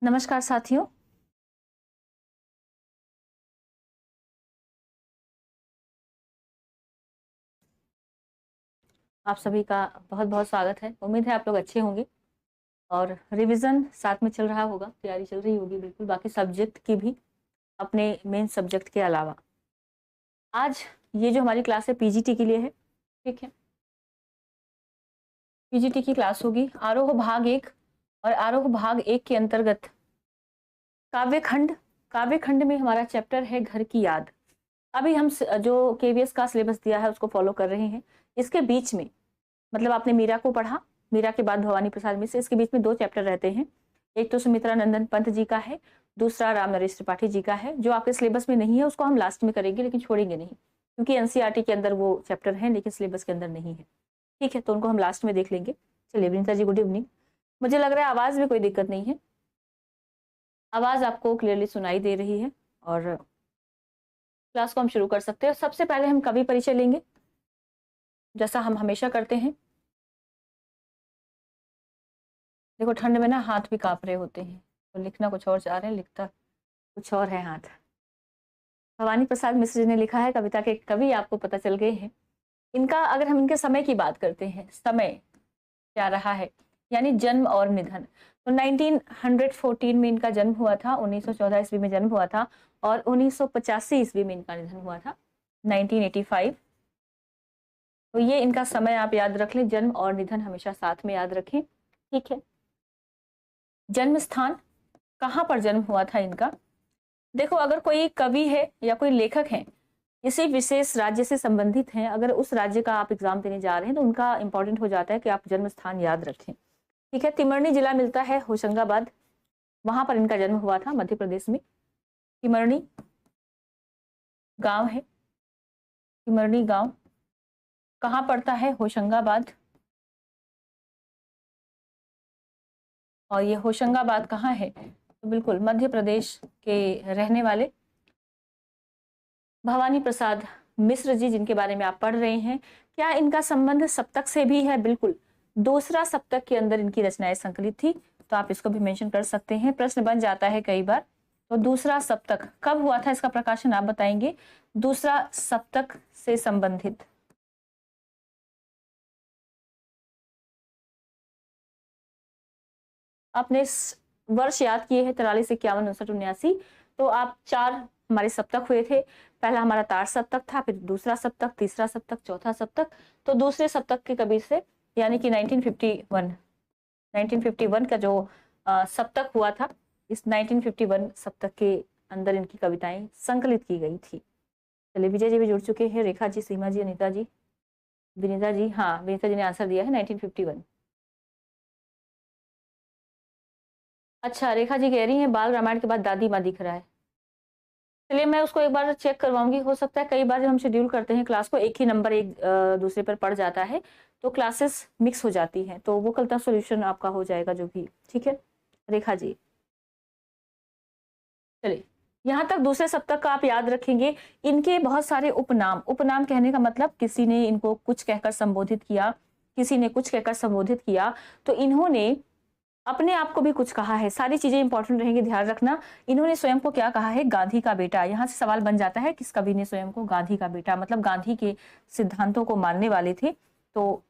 नमस्कार साथियों। आप सभी का बहुत बहुत स्वागत है। उम्मीद है आप लोग अच्छे होंगे और रिवीजन साथ में चल रहा होगा, तैयारी चल रही होगी बिल्कुल, बाकी सब्जेक्ट की भी, अपने मेन सब्जेक्ट के अलावा। आज ये जो हमारी क्लास है पीजीटी के लिए है, ठीक है। पीजीटी की क्लास होगी आरोह भाग 1 और आरोह भाग 1 के अंतर्गत काव्यखंड। काव्यखंड में हमारा चैप्टर है घर की याद। अभी हम जो केवीएस का सिलेबस दिया है उसको फॉलो कर रहे हैं। इसके बीच में मतलब आपने मीरा को पढ़ा, मीरा के बाद भवानी प्रसाद मिश्र, इसके बीच में 2 चैप्टर रहते हैं। एक तो सुमित्रा नंदन पंत जी का है, दूसरा राम नरेश त्रिपाठी जी का है। जो आपके सिलेबस में नहीं है उसको हम लास्ट में करेंगे, लेकिन छोड़ेंगे नहीं, क्योंकि एनसीईआरटी के अंदर वो चैप्टर है लेकिन सिलेबस के अंदर नहीं है, ठीक है। तो उनको हम लास्ट में देख लेंगे। चलिए विनीता जी, गुड इवनिंग। मुझे लग रहा है आवाज में कोई दिक्कत नहीं है, आवाज आपको क्लियरली सुनाई दे रही है और क्लास को हम शुरू कर सकते हैं। सबसे पहले हम कवि परिचय लेंगे, जैसा हम हमेशा करते हैं। देखो ठंड में ना हाथ भी कांप रहे होते हैं, तो लिखना कुछ और चाह रहे हैं, लिखता कुछ और है हाथ। भवानी प्रसाद मिश्र जी ने लिखा है, कविता के कवि आपको पता चल गए हैं। इनका अगर हम इनके समय की बात करते हैं, समय क्या रहा है, यानी जन्म और निधन, तो 1914 में इनका जन्म हुआ था, 1914 ईस्वी में जन्म हुआ था और 1985 ईस्वी में इनका निधन हुआ था, 1985। तो ये इनका समय आप याद रख लें, जन्म और निधन हमेशा साथ में याद रखें, ठीक है। जन्म स्थान, कहाँ पर जन्म हुआ था इनका। देखो अगर कोई कवि है या कोई लेखक है, किसी विशेष राज्य से संबंधित हैं, अगर उस राज्य का आप एग्जाम देने जा रहे हैं तो उनका इंपॉर्टेंट हो जाता है कि आप जन्म स्थान याद रखें, ठीक है। तिमरनी जिला मिलता है होशंगाबाद, वहां पर इनका जन्म हुआ था, मध्य प्रदेश में। तिमरनी गांव है, तिमरनी गांव कहाँ पड़ता है, होशंगाबाद। और ये होशंगाबाद कहाँ है, तो बिल्कुल मध्य प्रदेश के रहने वाले भवानी प्रसाद मिश्र जी, जिनके बारे में आप पढ़ रहे हैं। क्या इनका संबंध सप्तक से भी है, बिल्कुल। दूसरा सप्तक के अंदर इनकी रचनाएं संकलित थी, तो आप इसको भी मेंशन कर सकते हैं, प्रश्न बन जाता है कई बार। तो दूसरा सप्तक कब हुआ था, इसका प्रकाशन आप बताएंगे। दूसरा सप्तक से संबंधित आपने वर्ष याद किए हैं, 43, 51, 59, 79। तो आप 4 हमारे सप्तक हुए थे। पहला हमारा तार सप्तक था, फिर दूसरा सप्तक, तीसरा सप्तक, चौथा सप्तक। तो दूसरे सप्तक के कवि से, यानी कि 1951 का जो सप्तक हुआ था, इस 1951 सप्तक के अंदर इनकी कविताएं संकलित की गई थी। चलिए विजय जी भी जुड़ चुके हैं, रेखा जी, सीमा जी, अनिता जी, विनीता जी। हाँ, विनीता जी ने आंसर दिया है 1951। अच्छा, रेखा जी कह रही है बाल रामायण के बाद दादी माँ दिख रहा है। चलिए मैं उसको एक बार चेक करवाऊंगी। हो सकता है कई बार जब हम शेड्यूल करते हैं क्लास को, एक ही नंबर एक दूसरे पर पड़ जाता है, तो क्लासेस मिक्स हो जाती हैं, तो वो कल तक सोल्यूशन आपका हो जाएगा जो भी, ठीक है रेखा जी। चलिए यहाँ तक दूसरे सप्तक का आप याद रखेंगे। इनके बहुत सारे उपनाम, उपनाम कहने का मतलब किसी ने इनको कुछ कहकर संबोधित किया, किसी ने कुछ कहकर संबोधित किया, तो इन्होंने अपने आप को भी कुछ कहा है। सारी चीजें इंपॉर्टेंट रहेंगी, ध्यान रखना। इन्होंने स्वयं को क्या कहा है, गांधी का बेटा। यहाँ से सवाल बन जाता है, किस कवि ने स्वयं को गांधी का बेटा, मतलब गांधी के सिद्धांतों को मानने वाले थे। तो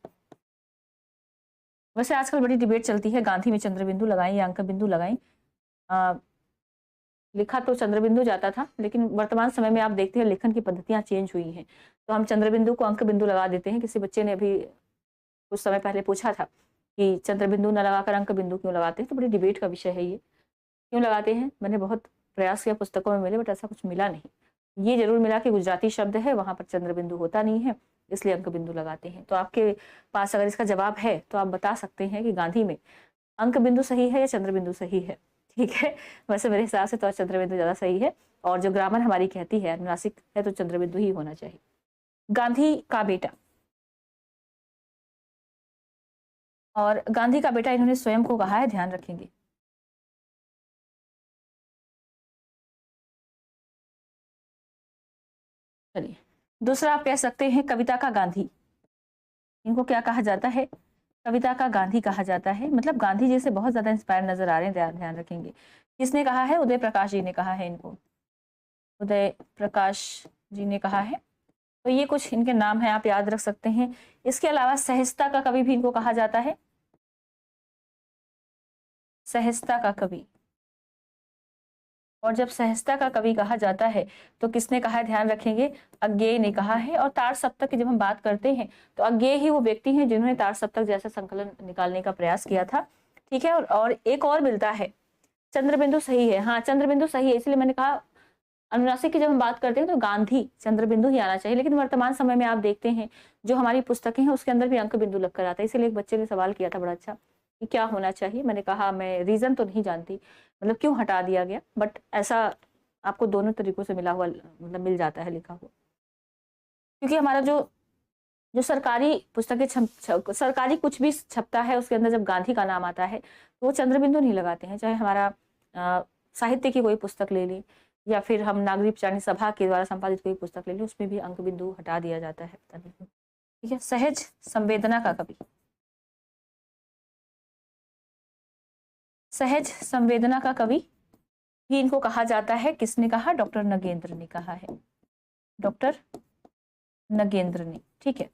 वैसे आजकल बड़ी डिबेट चलती है, गांधी में चंद्र बिंदु लगाएं या अंक बिंदु लगाएं। लिखा तो चंद्र बिंदु जाता था, लेकिन वर्तमान समय में आप देखते हैं लेखन की पद्धतियां चेंज हुई हैं, तो हम चंद्र बिंदु को अंक बिंदु लगा देते हैं। किसी बच्चे ने अभी कुछ समय पहले पूछा था कि चंद्र बिंदु न लगाकर अंक बिंदु क्यों लगाते हैं, तो बड़ी डिबेट का विषय है ये, क्यों लगाते हैं। मैंने बहुत प्रयास किया, पुस्तकों में मिले, बट ऐसा कुछ मिला नहीं। ये जरूर मिला कि गुजराती शब्द है, वहां पर चंद्र बिंदु होता नहीं है, इसलिए अंक बिंदु लगाते हैं। तो आपके पास अगर इसका जवाब है तो आप बता सकते हैं कि गांधी में अंक बिंदु सही है या चंद्र बिंदु सही है, ठीक है। वैसे मेरे हिसाब से तो चंद्र बिंदु ज्यादा सही है, और जो ग्रामर हमारी कहती है अनुनासिक है तो चंद्र बिंदु ही होना चाहिए। गांधी का बेटा, और गांधी का बेटा इन्होंने स्वयं को कहा है, ध्यान रखेंगे। चलिए दूसरा आप कह सकते हैं कविता का गांधी। इनको क्या कहा जाता है, कविता का गांधी कहा जाता है, मतलब गांधी जी से बहुत ज्यादा इंस्पायर नजर आ रहे हैं, ध्यान रखेंगे। किसने कहा है? उदय प्रकाश जी ने कहा है इनको, उदय प्रकाश जी ने कहा है। तो ये कुछ इनके नाम हैं, आप याद रख सकते हैं। इसके अलावा सहजता का कवि भी इनको कहा जाता है, सहजता का कवि। और जब सहजता का कवि कहा जाता है तो किसने कहा है? ध्यान रखेंगे, अज्ञेय ने कहा है। और तार सप्तक की जब हम बात करते हैं तो अज्ञेय ही वो व्यक्ति हैं जिन्होंने तार सप्तक जैसा संकलन निकालने का प्रयास किया था। ठीक है, और एक और मिलता है, चंद्रबिंदु सही है। हाँ, चंद्रबिंदु सही है, इसलिए मैंने कहा अनुनासिक की जब हम बात करते हैं तो गांधी चंद्रबिंदु ही आना चाहिए। लेकिन वर्तमान समय में आप देखते हैं जो हमारी पुस्तकें हैं उसके अंदर भी अंक बिंदु लगकर आता है। इसीलिए एक बच्चे ने सवाल किया था बड़ा अच्छा कि क्या होना चाहिए। मैंने कहा मैं रीजन तो नहीं जानती, मतलब क्यों हटा दिया गया, बट ऐसा आपको दोनों तरीकों से मिला हुआ, मतलब मिल जाता है लिखा हुआ। क्योंकि हमारा जो जो सरकारी पुस्तकें सरकारी कुछ भी छपता है उसके अंदर जब गांधी का नाम आता है तो वो चंद्रबिंदु नहीं लगाते हैं। चाहे हमारा साहित्य की कोई पुस्तक ले लें या फिर हम नागरिक चाणी सभा के द्वारा संपादित कोई पुस्तक ले लें, उसमें भी अंक बिंदु हटा दिया जाता है, पता नहीं क्यों। ठीक है, सहज संवेदना का कवि, सहज संवेदना का कवि भी इनको कहा जाता है। किसने कहा? डॉक्टर नगेंद्र ने कहा है, डॉक्टर नगेंद्र ने। ठीक है,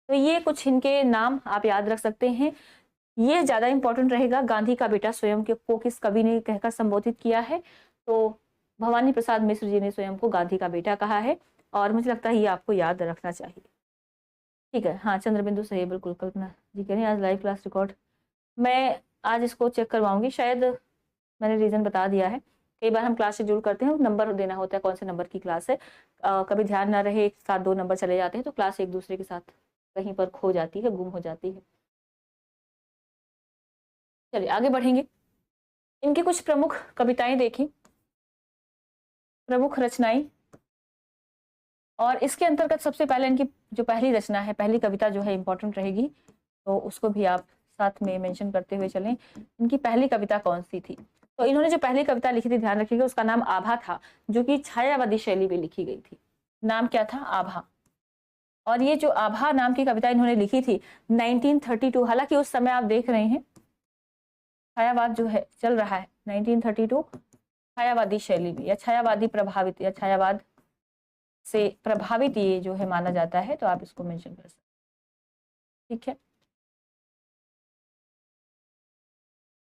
तो ये कुछ इनके नाम आप याद रख सकते हैं। ये ज्यादा इंपॉर्टेंट रहेगा, गांधी का बेटा स्वयं को किस कवि ने कहकर संबोधित किया है? तो भवानी प्रसाद मिश्र जी ने स्वयं को गांधी का बेटा कहा है, और मुझे लगता है ये आपको याद रखना चाहिए। ठीक है, हाँ चंद्रबिंदु सही है, बिल्कुल। कल्पना जी कह रही हैं आज लाइव क्लास रिकॉर्ड, मैं आज इसको चेक करवाऊंगी। शायद मैंने रीजन बता दिया है। कई बार हम क्लास शेड्यूल करते हैं, नंबर देना होता है कौन से नंबर की क्लास है। कभी ध्यान ना रहे, एक साथ दो नंबर चले जाते हैं तो क्लास एक दूसरे के साथ कहीं पर खो जाती है, गुम हो जाती है। चलिए आगे बढ़ेंगे। इनकी कुछ प्रमुख कविताएं देखी, प्रमुख रचनाएं। और इसके अंतर्गत सबसे पहले इनकी जो पहली रचना है, पहली कविता जो है इंपॉर्टेंट रहेगी, तो उसको भी आप साथ में मेंशन करते हुए चलें। इनकी पहली कविता कौन सी थी? तो इन्होंने जो पहली कविता लिखी थी, ध्यान रखिएगा, उसका नाम आभा था, जो कि छायावादी शैली में लिखी गई थी। नाम क्या था? आभा। और ये जो आभा नाम की कविता इन्होंने लिखी थी 1932, हालांकि उस समय आप देख रहे हैं छायावाद जो है चल रहा है 1932, छायावादी शैली में या छायावादी प्रभावित या छायावाद से प्रभावित ये जो है माना जाता है, तो आप इसको मेंशन कर सकते हैं। ठीक है,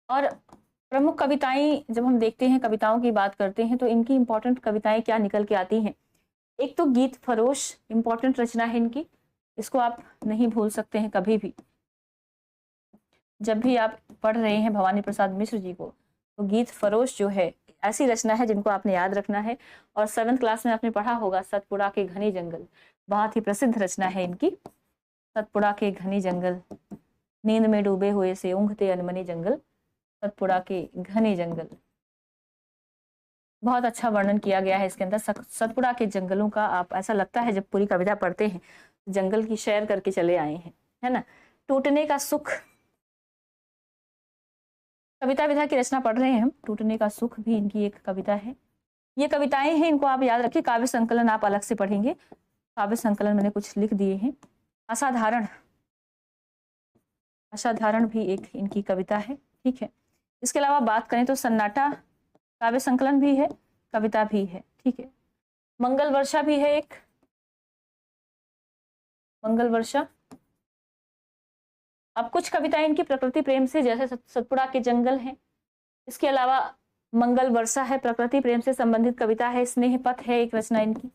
और प्रमुख कविताएं जब हम देखते हैं, कविताओं की बात करते हैं, तो इनकी इंपॉर्टेंट कविताएं क्या निकल के आती हैं? एक तो गीत फरोश इंपॉर्टेंट रचना है इनकी, इसको आप नहीं भूल सकते हैं कभी भी। जब भी आप पढ़ रहे हैं भवानी प्रसाद मिश्र जी को, तो गीत फरोश जो है ऐसी रचना है जिनको आपने याद रखना है। और 7th क्लास में आपने पढ़ा होगा सतपुड़ा के घने जंगल, बहुत ही प्रसिद्ध रचना है इनकी। सतपुड़ा के घने जंगल, नींद में डूबे हुए से ऊँघते अनमने जंगल, सतपुड़ा के घने जंगल। बहुत अच्छा वर्णन किया गया है इसके अंदर सतपुड़ा के जंगलों का। आप ऐसा लगता है जब पूरी कविता पढ़ते हैं जंगल की सैर करके चले आए हैं, है ना। टूटने का सुख, कविता विधा की रचना पढ़ रहे हैं हम। टूटने का सुख भी इनकी एक कविता है। ये कविताएं हैं, इनको आप याद रखिए। काव्य संकलन आप अलग से पढ़ेंगे, काव्य संकलन मैंने कुछ लिख दिए हैं। असाधारण, असाधारण भी एक इनकी कविता है। ठीक है, इसके अलावा बात करें तो सन्नाटा काव्य संकलन भी है, कविता भी है। ठीक है, मंगल वर्षा भी है एक, मंगल वर्षा। अब कुछ कविताएं इनकी प्रकृति प्रेम से, जैसे सतपुड़ा के जंगल हैं। इसके अलावा मंगल वर्षा है, प्रकृति प्रेम से संबंधित कविता है। स्नेह पथ है एक रचना इनकी,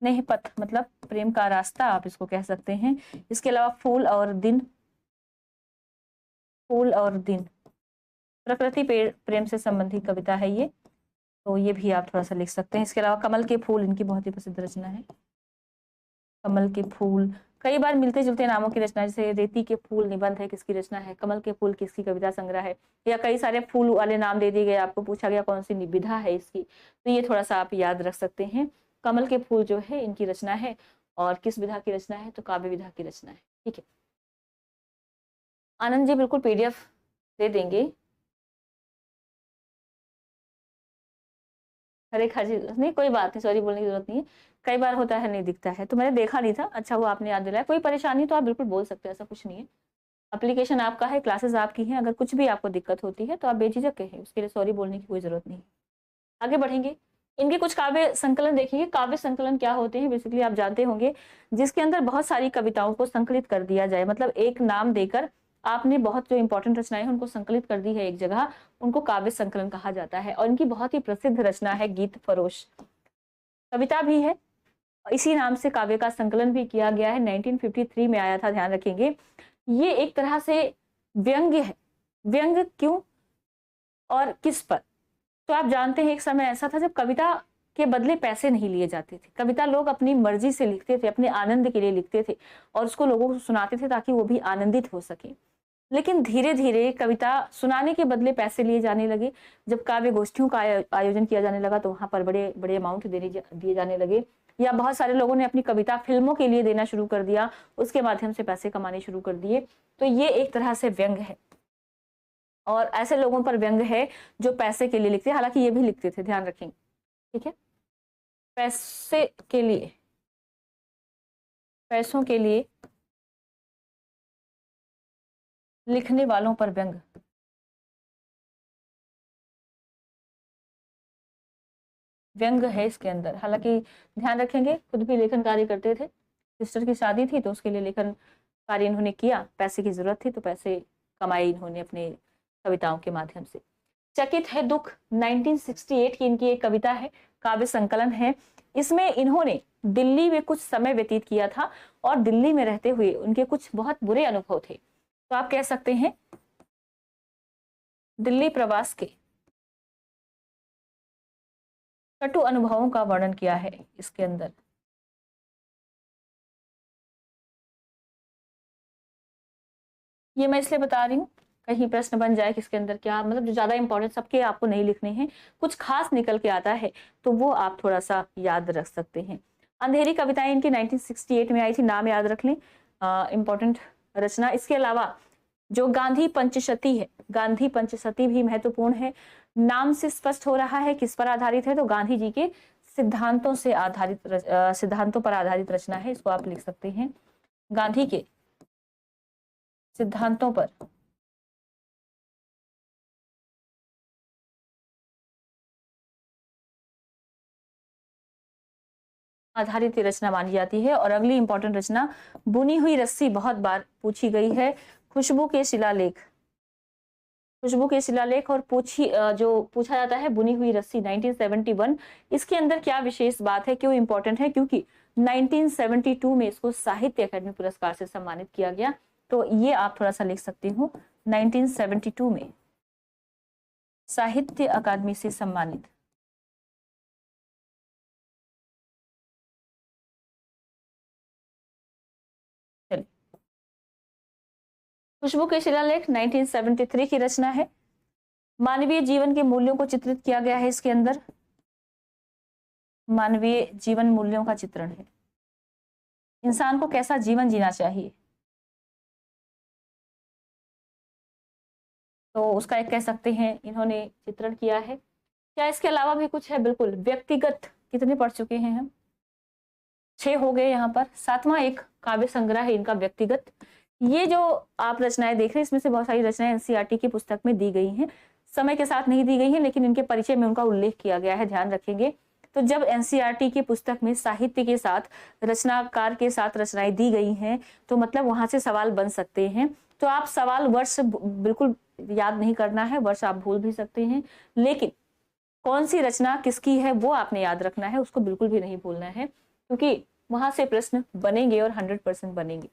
स्नेह पथ मतलब प्रेम का रास्ता आप इसको कह सकते हैं। इसके अलावा फूल और दिन, फूल और दिन प्रकृति प्रेम से संबंधित कविता है ये, तो ये भी आप थोड़ा सा लिख सकते हैं। इसके अलावा कमल के फूल इनकी बहुत ही प्रसिद्ध रचना है। कमल के फूल कई बार मिलते जुलते नामों की रचना, जैसे रेती के फूल निबंध है, किसकी रचना है? कमल के फूल किसकी कविता संग्रह है? या कई सारे फूल वाले नाम दे दिए गए, आपको पूछा गया कौन सी निविधा है इसकी, तो ये थोड़ा सा आप याद रख सकते हैं। कमल के फूल जो है इनकी रचना है, और किस विधा की रचना है? तो काव्य विधा की रचना है। ठीक है, आनंद जी बिल्कुल PDF दे देंगे। रेखा जी नहीं, कोई बात नहीं, सॉरी बोलने की जरूरत नहीं है। कई बार होता है नहीं दिखता है, तो मैंने देखा नहीं था। अच्छा वो आपने याद दिलाया। कोई परेशानी तो आप बिल्कुल बोल सकते हैं, ऐसा कुछ नहीं है। एप्लीकेशन आपका है, क्लासेस आपकी हैं, अगर कुछ भी आपको दिक्कत होती है तो आप बेझिझक कहें, उसके लिए सॉरी बोलने की कोई जरूरत नहीं। आगे बढ़ेंगे। इनके कुछ काव्य संकलन देखिए। काव्य संकलन क्या होते हैं, बेसिकली आप जानते होंगे, जिसके अंदर बहुत सारी कविताओं को संकलित कर दिया जाए, मतलब एक नाम देकर आपने बहुत जो इंपॉर्टेंट रचनाएं हैं उनको संकलित कर दी है एक जगह, उनको काव्य संकलन कहा जाता है। और इनकी बहुत ही प्रसिद्ध रचना है गीत फरोश। कविता भी है, इसी नाम से काव्य का संकलन भी किया गया है, 1953 में आया था, ध्यान रखेंगे। ये एक तरह से व्यंग्य है। व्यंग्य क्यों और किस पर? तो आप जानते हैं एक समय ऐसा था जब कविता के बदले पैसे नहीं लिए जाते थे। कविता लोग अपनी मर्जी से लिखते थे, अपने आनंद के लिए लिखते थे और उसको लोगों को सुनाते थे ताकि वो भी आनंदित हो सके। लेकिन धीरे धीरे कविता सुनाने के बदले पैसे लिए जाने लगे। जब काव्य गोष्ठियों का आयोजन किया जाने लगा तो वहां पर बड़े बड़े अमाउंट दिए जाने लगे, या बहुत सारे लोगों ने अपनी कविता फिल्मों के लिए देना शुरू कर दिया, उसके माध्यम से पैसे कमाने शुरू कर दिए। तो ये एक तरह से व्यंग्य है, और ऐसे लोगों पर व्यंग्य है जो पैसे के लिए लिखते हैं, हालांकि ये भी लिखते थे, ध्यान रखेंगे, ठीक है। पैसे के लिए, पैसों के लिए लिखने वालों पर व्यंग्य। व्यंग्य है इसके अंदर, हालांकि ध्यान रखेंगे खुद भी लेखन कार्य करते थे। सिस्टर की शादी थी तो उसके लिए लेखन कार्य इन्होंने किया, पैसे की जरूरत थी तो पैसे कमाए इन्होंने अपने कविताओं के माध्यम से। चकित है दुख 1968 की इनकी एक कविता है, काव्य संकलन है। इसमें इन्होंने दिल्ली में कुछ समय व्यतीत किया था और दिल्ली में रहते हुए उनके कुछ बहुत बुरे अनुभव थे। तो आप कह सकते हैं दिल्ली प्रवास के कटु अनुभवों का वर्णन किया है इसके अंदर। ये मैं इसलिए बता रही हूँ कहीं प्रश्न बन जाए किसके अंदर क्या, मतलब जो ज्यादा इंपॉर्टेंट सबके आपको नहीं लिखने हैं, कुछ खास निकल के आता है तो वो आप थोड़ा सा याद रख सकते हैं। अंधेरी कविताएं इनकी 1968 में आई थी, नाम याद रख लें, इंपॉर्टेंट रचना। इसके अलावा जो गांधी पंचशती है, गांधी पंचशती भी महत्वपूर्ण है। नाम से स्पष्ट हो रहा है किस पर आधारित है, तो गांधी जी के सिद्धांतों से आधारित सिद्धांतों पर आधारित रचना है, इसको आप लिख सकते हैं, गांधी के सिद्धांतों पर आधारित रचना मानी जाती है। और अगली इंपॉर्टेंट रचना बुनी हुई रस्सी, बहुत बार पूछी गई है। खुशबू के शिलालेख, खुशबू के शिलालेख और जो पूछा जाता है बुनी हुई रस्सी 1971। इसके अंदर क्या विशेष बात है, क्यों इंपॉर्टेंट है, क्योंकि 1972 में इसको साहित्य अकादमी पुरस्कार से सम्मानित किया गया। तो ये आप थोड़ा सा लिख सकते हो, 1972 में साहित्य अकादमी से सम्मानित। चलिए, खुशबू के शिलालेख 1973 की रचना है। मानवीय जीवन के मूल्यों को चित्रित किया गया है इसके अंदर, मानवीय जीवन मूल्यों का चित्रण है, इंसान को कैसा जीवन जीना चाहिए, तो उसका एक कह सकते हैं इन्होंने चित्रण किया है। क्या इसके अलावा भी कुछ है? बिल्कुल। व्यक्तिगत कितने पढ़ चुके हैं हम? 6 हो गए यहाँ पर। 7वां एक काव्य संग्रह है इनका व्यक्तिगत। ये जो आप रचनाएं देख रहे हैं इसमें से बहुत सारी रचनाएं एनसीईआरटी की पुस्तक में दी गई हैं, समय के साथ नहीं दी गई हैं, लेकिन इनके परिचय में उनका उल्लेख किया गया है, ध्यान रखेंगे। तो जब एनसीईआरटी की पुस्तक में साहित्य के साथ, रचनाकार के साथ रचनाएं दी गई हैं तो मतलब वहां से सवाल बन सकते हैं। तो आप सवाल वर्ष बिल्कुल याद नहीं करना है, वर्ष आप भूल भी सकते हैं, लेकिन कौन सी रचना किसकी है वो आपने याद रखना है, उसको बिल्कुल भी नहीं भूलना है, क्योंकि वहां से प्रश्न बनेंगे और 100% बनेंगे।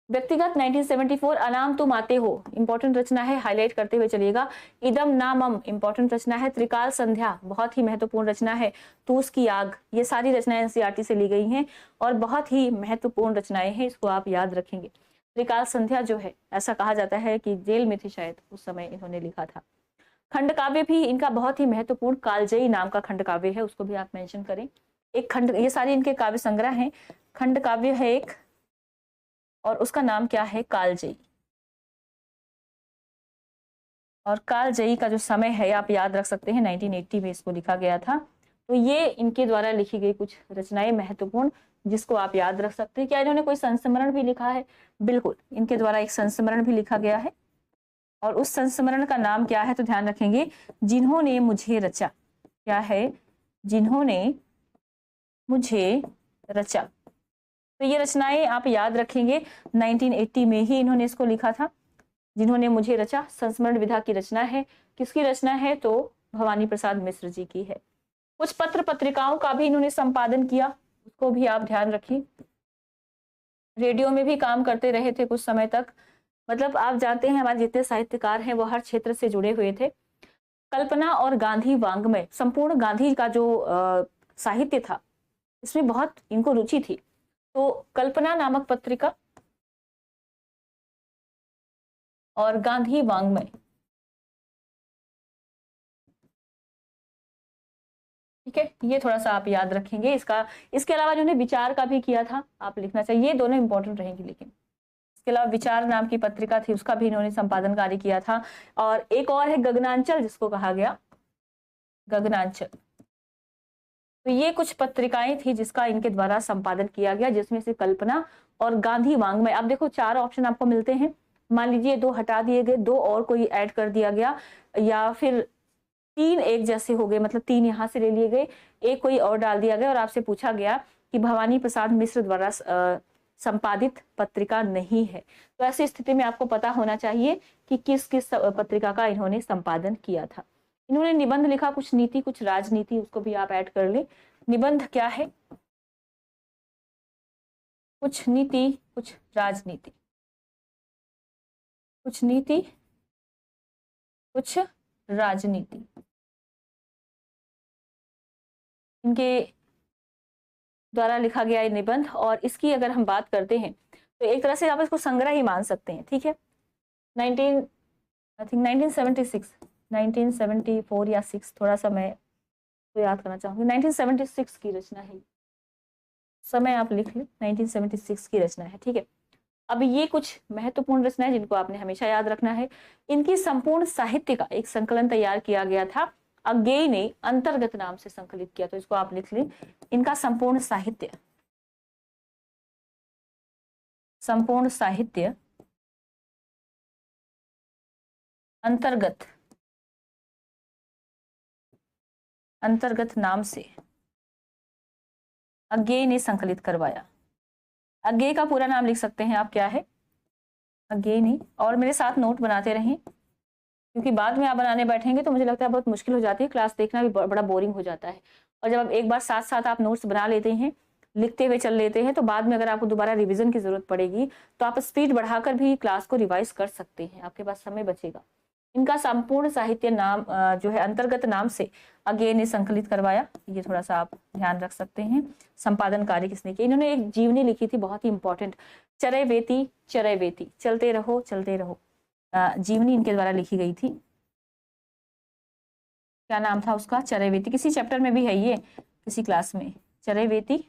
व्यक्तिगत 1974 अनाम तुम आते हो, इंपॉर्टेंट रचना है, हाईलाइट करते हुए चलिएगा। इदम नामम, इंपॉर्टेंट रचना है। त्रिकाल संध्या, बहुत ही महत्वपूर्ण रचना है। तूस की आग, ये सारी रचनाएं एनसीईआरटी से ली गई हैं और बहुत ही महत्वपूर्ण रचनाएं हैं, इसको आप याद रखेंगे। त्रिकाल संध्या जो है, ऐसा कहा जाता है कि जेल में थी शायद उस समय इन्होंने लिखा था। खंड काव्य भी इनका बहुत ही महत्वपूर्ण कालजयी नाम का खंड काव्य है, उसको भी आप मेंशन करें। एक खंड, ये सारे इनके काव्य संग्रह हैं, खंड काव्य है एक, और उसका नाम क्या है? कालजयी। और कालजयी का जो समय है आप याद रख सकते हैं, 1980 में इसको लिखा गया था। तो ये इनके द्वारा लिखी गई कुछ रचनाएं महत्वपूर्ण, जिसको आप याद रख सकते हैं। क्या इन्होंने कोई संस्मरण भी लिखा है? बिल्कुल, इनके द्वारा एक संस्मरण भी लिखा गया है, और उस संस्मरण का नाम क्या है? तो ध्यान रखेंगे, जिन्होंने मुझे रचा। क्या है? जिन्होंने मुझे रचा। तो ये रचनाएं आप याद रखेंगे, 1980 में ही इन्होंने इसको लिखा था। जिन्होंने मुझे रचा संस्मरण विधा की रचना है। किसकी रचना है? तो भवानी प्रसाद मिश्र जी की है। कुछ पत्र पत्रिकाओं का भी इन्होंने संपादन किया, उसको भी आप ध्यान रखिए। रेडियो में भी काम करते रहे थे कुछ समय तक। मतलब आप जानते हैं हमारे जितने साहित्यकार हैं वो हर क्षेत्र से जुड़े हुए थे। कल्पना और गांधी वांग्मय, संपूर्ण गांधी का जो साहित्य था, इसमें बहुत इनको रुचि थी। तो कल्पना नामक पत्रिका और गांधी वांग्मय, ठीक है, ये थोड़ा सा आप याद रखेंगे। इसके अलावा जो विचार का भी किया था, आप लिखना चाहिए, ये दोनों इंपॉर्टेंट रहेंगे। लेकिन इसके अलावा विचार नाम की पत्रिका थी, उसका भी इन्होंने संपादन कार्य किया था। और एक और है गगनांचल, जिसको कहा गया गगनांचल। तो ये कुछ पत्रिकाएं थी जिसका इनके द्वारा संपादन किया गया, जिसमें से कल्पना और गांधी वांग्मय। अब देखो 4 ऑप्शन आपको मिलते हैं, मान लीजिए 2 हटा दिए गए, 2 और कोई ऐड कर दिया गया, या फिर 3 एक जैसे हो गए, मतलब 3 यहाँ से ले लिए गए, एक कोई और डाल दिया गया, और आपसे पूछा गया कि भवानी प्रसाद मिश्र द्वारा संपादित पत्रिका नहीं है। तो ऐसी स्थिति में आपको पता होना चाहिए कि किस किस पत्रिका का इन्होंने संपादन किया था। इन्होंने निबंध लिखा, कुछ नीति कुछ राजनीति, उसको भी आप ऐड कर लें। निबंध क्या है? कुछ नीति कुछ राजनीति, कुछ नीति कुछ राजनीति, इनके द्वारा लिखा गया ये निबंध। और इसकी अगर हम बात करते हैं तो एक तरह से आप इसको संग्रह ही मान सकते हैं, ठीक है। 1976 1974 या 6, थोड़ा सा मैं तो याद करना चाहूंगी, 1976 की रचना है, समय आप लिख लें, 1976 की रचना है, ठीक है। अब ये कुछ महत्वपूर्ण रचनाएं जिनको आपने हमेशा याद रखना है। इनकी संपूर्ण साहित्य का एक संकलन तैयार किया गया था, अज्ञेय ने अंतर्गत नाम से संकलित किया, तो इसको आप लिख लें। इनका संपूर्ण साहित्य अंतर्गत नाम से अज्ञेय ने संकलित करवाया। अज्ञेय का पूरा नाम लिख सकते हैं आप, क्या है? अज्ञेय ने। और मेरे साथ नोट बनाते रहें, क्योंकि बाद में आप बनाने बैठेंगे तो मुझे लगता है बहुत मुश्किल हो जाती है, क्लास देखना भी बड़ा बोरिंग हो जाता है। और जब आप एक बार साथ साथ आप नोट्स बना लेते हैं, लिखते हुए चल लेते हैं, तो बाद में अगर आपको दोबारा रिवीजन की जरूरत पड़ेगी तो आप स्पीड बढ़ाकर भी क्लास को रिवाइज कर सकते हैं, आपके पास समय बचेगा। इनका संपूर्ण साहित्य नाम जो है अंतर्गत नाम से अज्ञेय ने संकलित करवाया, ये थोड़ा सा आप ध्यान रख सकते हैं। संपादन कार्य किसने किया? इन्होंने एक जीवनी लिखी थी, बहुत ही इंपॉर्टेंट, चरैवेति चलते रहो चलते रहो, जीवनी इनके द्वारा लिखी गई थी। क्या नाम था उसका? चरैवेति। किसी चैप्टर में भी है ये, किसी क्लास में, चरैवेति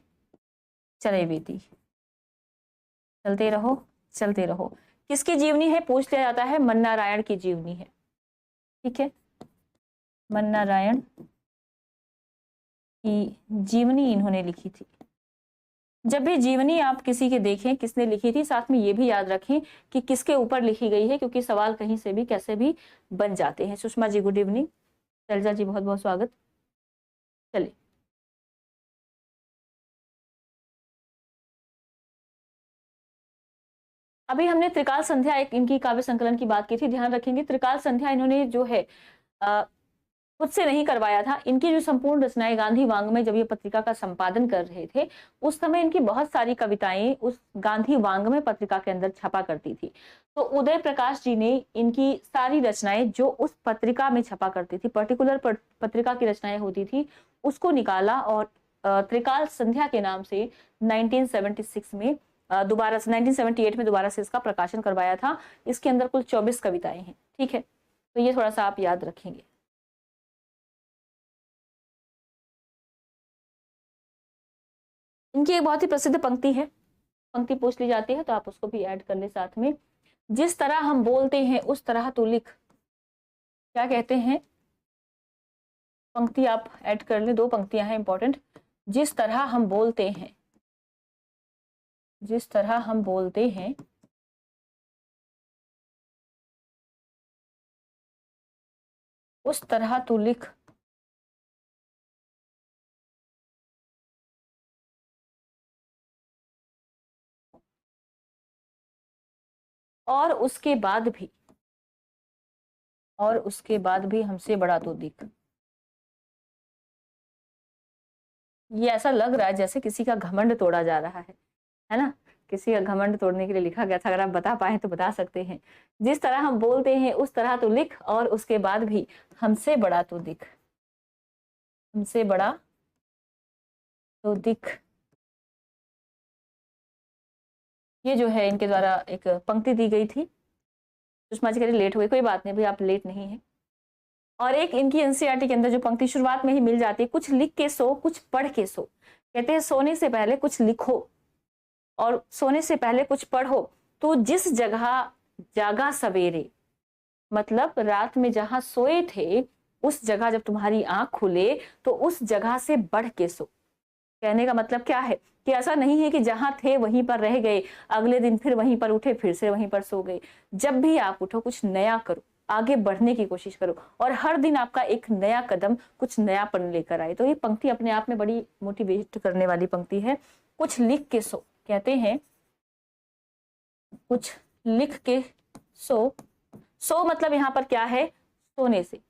चलते रहो। किसकी जीवनी है? पूछ लिया जाता है, मन्नारायण की जीवनी है, ठीक है। मन्नारायण की जीवनी इन्होंने लिखी थी। जब भी जीवनी आप किसी के देखें किसने लिखी थी, साथ में ये भी याद रखें कि किसके ऊपर लिखी गई है, क्योंकि सवाल कहीं से भी कैसे भी बन जाते हैं। सुषमा जी गुड इवनिंग, शैलजा जी बहुत बहुत स्वागत। चलिए, अभी हमने त्रिकाल संध्या एक इनकी काव्य संकलन की बात की थी, ध्यान रखेंगे। त्रिकाल संध्या इन्होंने जो है खुद से नहीं करवाया था। इनकी जो संपूर्ण रचनाएं गांधी वांग्मय, जब ये पत्रिका का संपादन कर रहे थे उस समय इनकी बहुत सारी कविताएं उस गांधी वांग्मय पत्रिका के अंदर छपा करती थी। तो उदय प्रकाश जी ने इनकी सारी रचनाएं जो उस पत्रिका में छपा करती थी, पर्टिकुलर पत्रिका की रचनाएं होती थी, उसको निकाला और त्रिकाल संध्या के नाम से 1976 में दोबारा 1978 में दोबारा से इसका प्रकाशन करवाया था। इसके अंदर कुल 24 कविताएं हैं, ठीक है। तो ये थोड़ा सा आप याद रखेंगे। इनकी एक बहुत ही प्रसिद्ध पंक्ति है, पंक्ति पूछ ली जाती है तो आप उसको भी ऐड कर ले साथ में। जिस तरह हम बोलते हैं उस तरह तू लिख, क्या कहते हैं, पंक्ति आप ऐड कर लें, 2 पंक्तियां हैं इंपॉर्टेंट। जिस तरह हम बोलते हैं, जिस तरह हम बोलते हैं उस तरह तू लिख। और उसके बाद भी, और उसके बाद भी हमसे बड़ा तू दिख। ये ऐसा लग रहा है जैसे किसी का घमंड तोड़ा जा रहा है ना? किसी का घमंड तोड़ने के लिए लिखा गया था। अगर आप बता पाए तो बता सकते हैं। जिस तरह हम बोलते हैं उस तरह तो लिख, और उसके बाद भी हमसे बड़ा तो दिख, हमसे बड़ा तो दिख। ये जो है इनके द्वारा एक पंक्ति दी गई थी। सुषमा जी कह रही लेट हुए, कोई बात नहीं भाई, आप लेट नहीं है। और एक इनकी एनसीईआरटी के अंदर जो पंक्ति शुरुआत में ही मिल जाती है, कुछ लिख के सो, कुछ पढ़ के सो। कहते हैं सोने से पहले कुछ लिखो और सोने से पहले कुछ पढ़ो, तो जिस जगह जागा सवेरे, मतलब रात में जहां सोए थे उस जगह जब तुम्हारी आंख खुले तो उस जगह से बढ़ के सो। कहने का मतलब क्या है कि ऐसा नहीं है कि जहां थे वहीं पर रह गए, अगले दिन फिर वहीं पर उठे, फिर से वहीं पर सो गए। जब भी आप उठो कुछ नया करो, आगे बढ़ने की कोशिश करो, और हर दिन आपका एक नया कदम कुछ नयापन लेकर आए। तो ये पंक्ति अपने आप में बड़ी मोटिवेट करने वाली पंक्ति है। कुछ लिख के सो, कहते हैं कुछ लिख के सो। सो मतलब यहाँ पर क्या है, सोने से।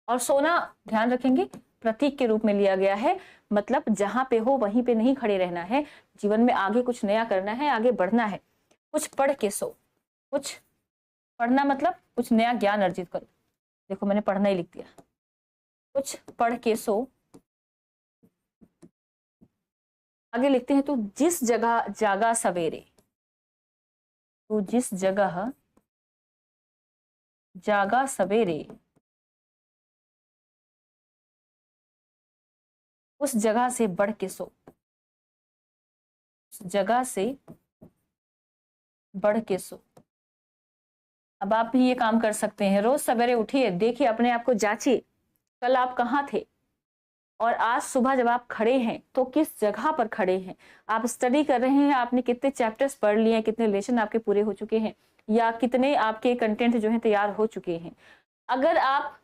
और सोना ध्यान रखेंगे प्रतीक के रूप में लिया गया है, मतलब जहां पे हो वहीं पे नहीं खड़े रहना है, जीवन में आगे कुछ नया करना है, आगे बढ़ना है। कुछ पढ़ के सो, कुछ पढ़ना मतलब कुछ नया ज्ञान अर्जित करो। देखो मैंने पढ़ना ही लिख दिया। कुछ पढ़ के सो, आगे लिखते हैं तो जिस जगह जागा सवेरे, तो जिस जगह जागा सवेरे उस जगह से बढ़ के सो, उस जगह से बढ़ के सो। अब आप भी ये काम कर सकते हैं, रोज सवेरे उठिए, देखिए अपने आप को जांचिए, कल आप कहाँ थे और आज सुबह जब आप खड़े हैं तो किस जगह पर खड़े हैं। आप स्टडी कर रहे हैं, आपने कितने चैप्टर्स पढ़ लिए हैं, कितने लेसन आपके पूरे हो चुके हैं, या कितने आपके कंटेंट जो है तैयार हो चुके हैं। अगर आप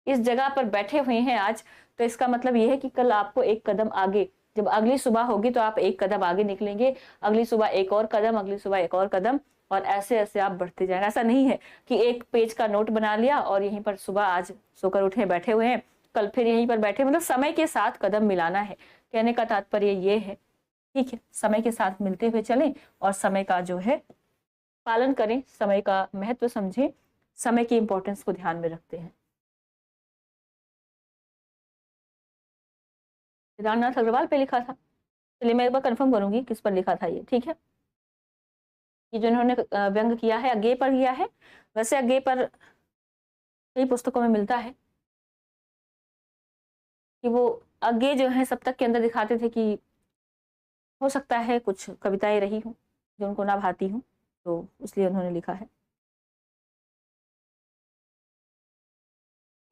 इस जगह पर बैठे हुए हैं आज, तो इसका मतलब यह है कि कल आपको एक कदम आगे, जब अगली सुबह होगी तो आप एक कदम आगे निकलेंगे, अगली सुबह एक और कदम, अगली सुबह एक और कदम, और ऐसे ऐसे आप बढ़ते जाएंगे। ऐसा नहीं है कि एक पेज का नोट बना लिया और यहीं पर सुबह आज सोकर उठे बैठे हुए हैं, कल फिर यहीं पर बैठे, मतलब समय के साथ कदम मिलाना है। कहने का तात्पर्य ये है, ठीक है, समय के साथ मिलते हुए चलें और समय का जो है पालन करें, समय का महत्व समझें, समय की इंपॉर्टेंस को ध्यान में रखते हैं। केदारनाथ अग्रवाल पे लिखा था, चलिए मैं एक बार कंफर्म करूंगी किस पर लिखा था ये, ठीक है। ये जो इन्होंने व्यंग किया है अज्ञेय पर किया है। वैसे अज्ञेय पर कई पुस्तकों में मिलता है कि वो अज्ञेय जो है सप्तक के अंदर दिखाते थे कि हो सकता है कुछ कविताएं रही हूँ जो उनको ना भाती हूँ, तो इसलिए उन्होंने लिखा है।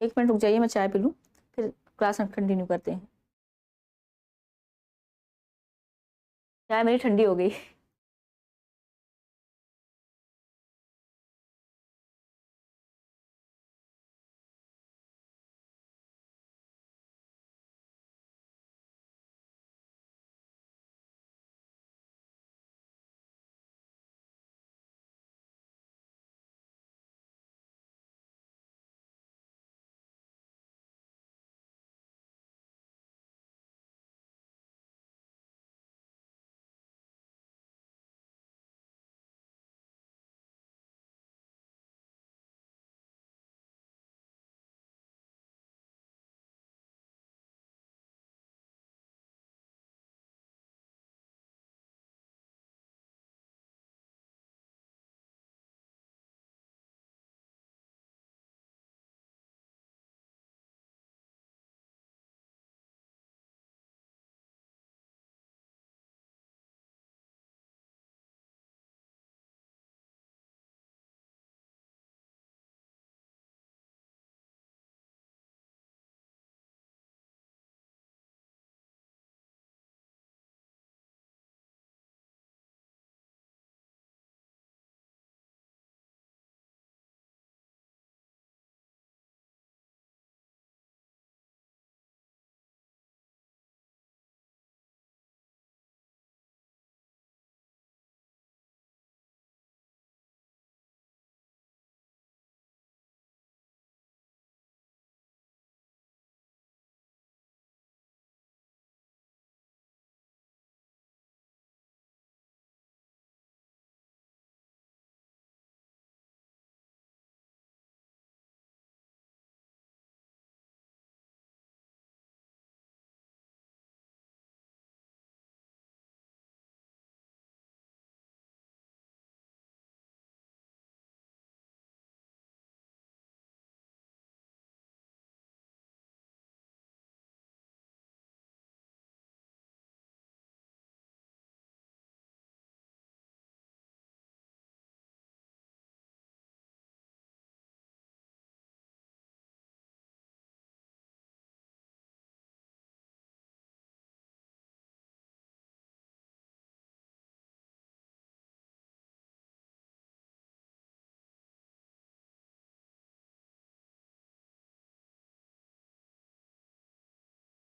एक मिनट रुक जाइए, मैं चाय पी लूँ, फिर क्लास कंटिन्यू करते हैं। चाय मेरी ठंडी हो गई।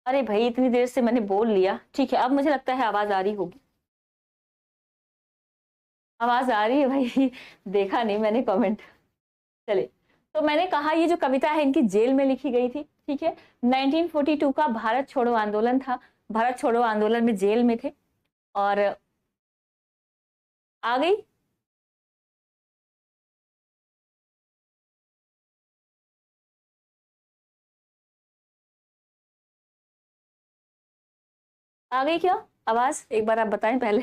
अरे भाई इतनी देर से मैंने बोल लिया, ठीक है अब मुझे लगता है आवाज आ रही होगी। आवाज आ रही है भाई देखा नहीं मैंने कमेंट। चले, तो मैंने कहा ये जो कविता है इनकी जेल में लिखी गई थी, ठीक है। 1942 का भारत छोड़ो आंदोलन था, भारत छोड़ो आंदोलन में जेल में थे और आ गई। आ गई क्या आवाज, एक बार आप बताएं पहले।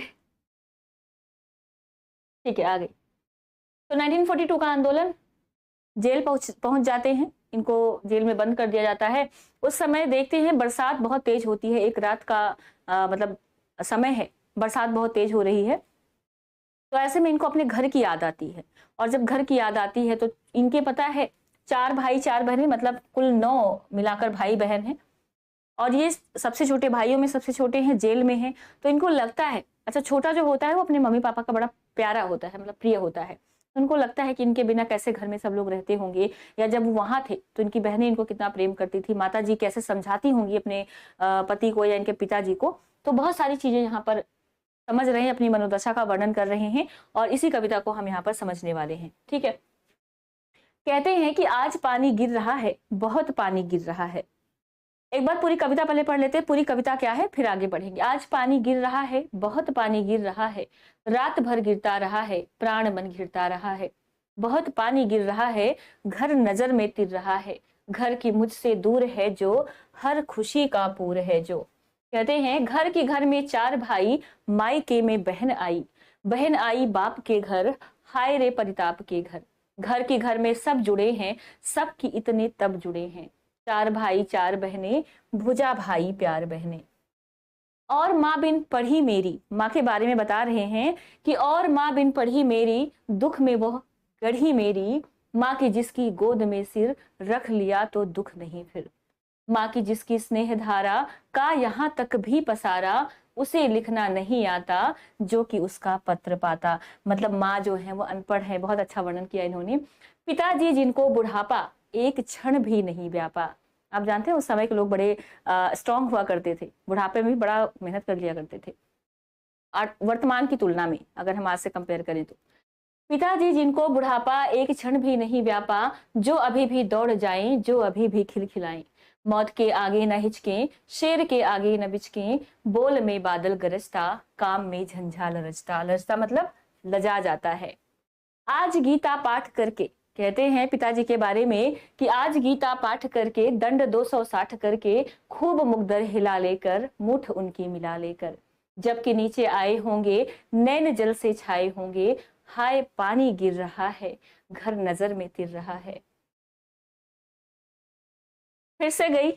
ठीक है आ गई। तो 1942 का आंदोलन, जेल पहुंच पहुंच जाते हैं, इनको जेल में बंद कर दिया जाता है। उस समय देखते हैं बरसात बहुत तेज होती है, एक रात का मतलब समय है, बरसात बहुत तेज हो रही है। तो ऐसे में इनको अपने घर की याद आती है, और जब घर की याद आती है तो इनके पता है 4 भाई 4 बहनें, मतलब कुल 9 मिलाकर भाई बहन हैं, और ये सबसे छोटे भाइयों में सबसे छोटे हैं, जेल में हैं। तो इनको लगता है, अच्छा छोटा जो होता है वो अपने मम्मी पापा का बड़ा प्यारा होता है, मतलब प्रिय होता है। तो उनको लगता है कि इनके बिना कैसे घर में सब लोग रहते होंगे, या जब वो वहां थे तो इनकी बहनें इनको कितना प्रेम करती थी, माता जी कैसे समझाती होंगी अपने पति को या इनके पिताजी को। तो बहुत सारी चीजें यहाँ पर समझ रहे हैं, अपनी मनोदशा का वर्णन कर रहे हैं, और इसी कविता को हम यहाँ पर समझने वाले हैं, ठीक है। कहते हैं कि आज पानी गिर रहा है, बहुत पानी गिर रहा है। एक बार पूरी कविता पहले पढ़ लेते हैं, पूरी कविता क्या है फिर आगे बढ़ेंगे। आज पानी गिर रहा है, बहुत पानी गिर रहा है, रात भर गिरता रहा है, प्राण मन घिरता रहा है। बहुत पानी गिर रहा है, घर नजर में तिर रहा है, घर की मुझसे दूर है जो, हर खुशी का पूर है जो। कहते हैं घर के घर में 4 भाई, मायके में बहन आई, बहन आई बाप के घर, हाय रे परिताप के घर। घर के घर में सब जुड़े हैं, सब की इतने तब जुड़े हैं, 4 भाई 4 बहनें, भुजा भाई प्यार बहनें। और माँ बिन पढ़ी मेरी, माँ के बारे में बता रहे हैं कि और माँ बिन पढ़ी मेरी, दुख में वो गढ़ी मेरी, माँ की जिसकी गोद में सिर, रख लिया तो दुख नहीं फिर। माँ की जिसकी स्नेह धारा का यहाँ तक भी पसारा, उसे लिखना नहीं आता जो कि उसका पत्र पाता। मतलब माँ जो है वो अनपढ़ है, बहुत अच्छा वर्णन किया इन्होंने। पिताजी जिनको बुढ़ापा एक क्षण भी नहीं व्यापा। आप जानते हैं उस समय के लोग बड़े स्ट्रांग हुआ करते थे, बुढ़ापे में भी बड़ा मेहनत कर लिया करते थे, और वर्तमान की तुलना में अगर हम आज से कंपेयर करें तो। पिताजी जिनको बुढ़ापा एक क्षण भी नहीं व्यापा, जो अभी भी दौड़ जाएं, जो अभी भी खिलखिलाएं। मौत के आगे न हिचकें, शेर के आगे न बिचकें, बोल में बादल गरजता, काम में झंझाल रचता। लजता मतलब लजा जाता है। आज गीता पाठ करके, कहते हैं पिताजी के बारे में कि आज गीता पाठ करके, दंड 260 करके, खूब मुकदर हिला लेकर, मुठ उनकी मिला लेकर। जबकि नीचे आए होंगे, नैन जल से छाए होंगे, हाय पानी गिर रहा है, घर नजर में तिर रहा है। फिर से गई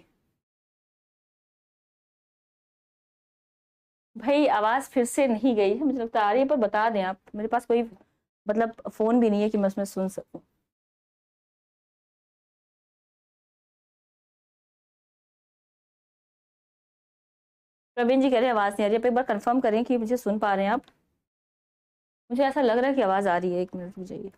भाई आवाज, फिर से नहीं गई है मुझे लगता आ रही है, पर बता दें आप, मेरे पास कोई मतलब फोन भी नहीं है कि मैं उसमें सुन सकूं। प्रवीण जी कह रहे हैं आवाज नहीं आ रही है, एक बार कंफर्म करें कि मुझे सुन पा रहे हैं आप। मुझे ऐसा लग रहा है कि आवाज आ रही है, 1 मिनट रुक जाइए।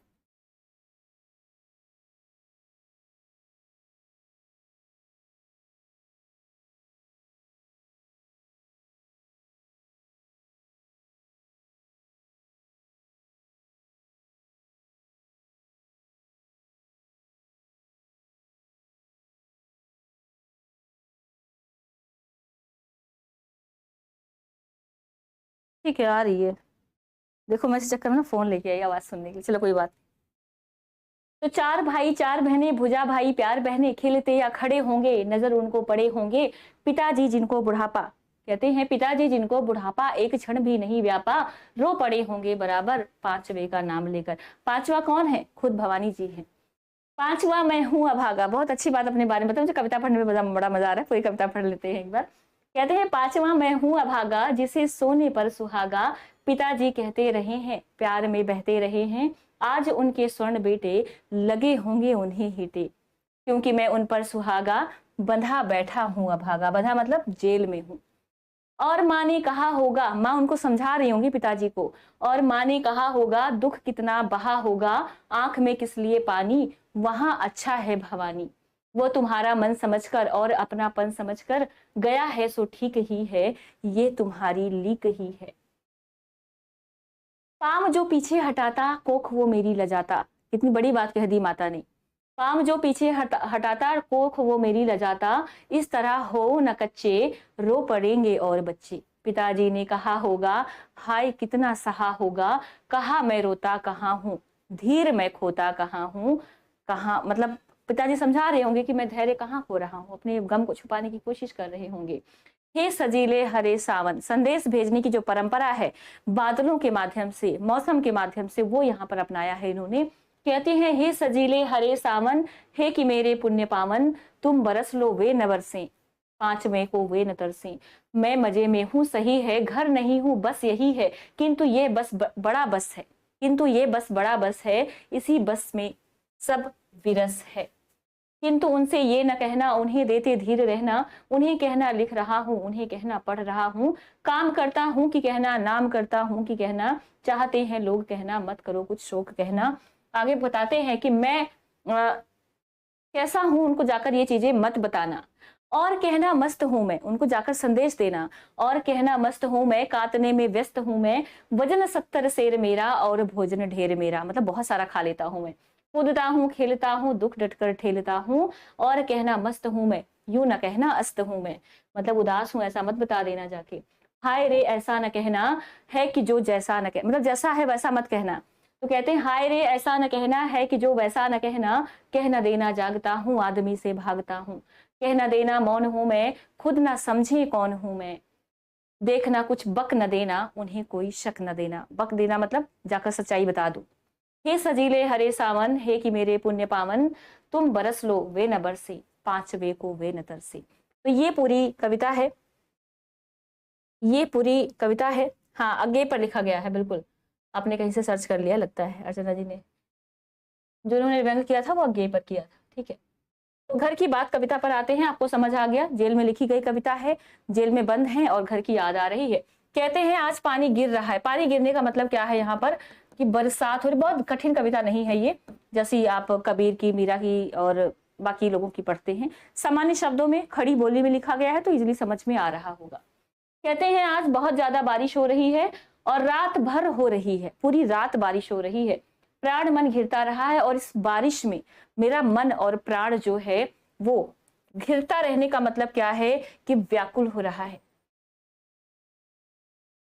ठीक है आ रही है, देखो मैं इस चक्कर में ना फोन लेके आई आवाज सुनने के लिए, चलो कोई बात। तो 4 भाई 4 बहनें, भुजा भाई प्यार बहनें, खिलते या खड़े होंगे, नजर उनको पड़े होंगे। पिताजी जिनको बुढ़ापा, कहते हैं पिताजी जिनको बुढ़ापा एक क्षण भी नहीं व्यापा, रो पड़े होंगे बराबर, 5वें का नाम लेकर। 5वां कौन है, खुद भवानी जी है। 5वां मैं हूं अभागा। बहुत अच्छी बात अपने बारे में बताओ, मुझे कविता पढ़ने में बड़ा मजा आ रहा है, पूरी कविता पढ़ लेते हैं एक बार। कहते हैं 5वां मैं हूं अभागा, जिसे सोने पर सुहागा, पिताजी कहते रहे हैं, प्यार में बहते रहे हैं, आज उनके स्वर्ण बेटे, लगे होंगे उन्हें हीटे, क्योंकि मैं उन पर सुहागा, बंधा बैठा हूं अभागा। बंधा मतलब जेल में हूं। और माँ ने कहा होगा, माँ उनको समझा रही होंगी पिताजी को, और माँ ने कहा होगा, दुख कितना बहा होगा, आंख में किस लिए पानी, वहां अच्छा है भवानी। वो तुम्हारा मन समझकर और अपनापन समझकर गया है सो ठीक ही है, ये तुम्हारी लीक ही है। पाम जो पीछे हटाता, कोख वो मेरी लजाता। कितनी बड़ी बात कह दी माता ने। पाम जो पीछे हटाता, कोख वो मेरी लजाता। इस तरह हो न कच्चे, रो पड़ेंगे और बच्चे। पिताजी ने कहा होगा, हाय कितना सहा होगा, कहा मैं रोता कहाँ हूँ, धीर मैं खोता कहाँ हूँ। कहाँ मतलब पिताजी समझा रहे होंगे कि मैं धैर्य कहाँ खो रहा हूँ, अपने गम को छुपाने की कोशिश कर रहे होंगे। हे सजीले हरे सावन, संदेश भेजने की जो परंपरा है बादलों के माध्यम से, मौसम के माध्यम से, वो यहाँ पर अपनाया है इन्होंने। कहते हैं हे सजीले हरे सावन, हे कि मेरे पुण्य पावन, तुम बरस लो वे न बरसें, 5 मई को वे न तरसें। मैं मजे में हूँ सही है, घर नहीं हूँ बस यही है, किंतु ये बस बड़ा बस है, किंतु ये बस बड़ा बस है, इसी बस में सब विरस है। किंतु उनसे ये न कहना, उन्हें देते धीर रहना, उन्हें कहना लिख रहा हूँ, उन्हें कहना पढ़ रहा हूँ, काम करता हूँ कि कहना, नाम करता हूँ कि कहना, चाहते हैं लोग कहना, मत करो कुछ शोक कहना। आगे बताते हैं कि मैं कैसा हूं, उनको जाकर ये चीजें मत बताना। और कहना मस्त हूं मैं, उनको जाकर संदेश देना। और कहना मस्त हूं मैं, काटने में व्यस्त हूं मैं, वजन 70 सेर मेरा और भोजन ढेर मेरा। मतलब बहुत सारा खा लेता हूं मैं, कूदता हूँ खेलता हूँ, दुख डटकर ठेलता हूँ। और कहना मस्त हूं मैं, यूं न कहना अस्त हूं मैं, मतलब उदास हूं ऐसा मत बता देना जाके। हाय रे ऐसा न कहना है कि जो जैसा न कह, मतलब जैसा है वैसा मत कहना। तो कहते हैं हाय रे ऐसा न कहना है कि जो वैसा न कहना, कह न देना जागता हूँ आदमी से भागता हूँ, कह न देना मौन हूं मैं, खुद ना समझे कौन हूं मैं, देखना कुछ बक न देना, उन्हें कोई शक न देना। बक देना मतलब जाकर सच्चाई बता दो। हे सजीले हरे सावन, हे कि मेरे पुण्य पावन, तुम बरस लो वे न बरसे, 5 वे को वे न तरसे। तो ये पूरी कविता है, ये पूरी कविता है। हाँ आगे पर लिखा गया है, बिल्कुल आपने कहीं से सर्च कर लिया लगता है अर्चना जी ने, जो उन्होंने व्यंग किया था वो आगे पर किया था। ठीक है, तो घर की बात कविता पर आते हैं। आपको समझ आ गया, जेल में लिखी गई कविता है, जेल में बंद हैं और घर की याद आ रही है। कहते हैं आज पानी गिर रहा है। पानी गिरने का मतलब क्या है यहाँ पर कि बरसात हो रही। बहुत कठिन कविता नहीं है ये, जैसी आप कबीर की, मीरा की और बाकी लोगों की पढ़ते हैं। सामान्य शब्दों में खड़ी बोली में लिखा गया है तो इजिली समझ में आ रहा होगा। कहते हैं आज बहुत ज्यादा बारिश हो रही है और रात भर हो रही है, पूरी रात बारिश हो रही है। प्राण मन घिरता रहा है और इस बारिश में मेरा मन और प्राण जो है वो घिरता रहने का मतलब क्या है कि व्याकुल हो रहा है।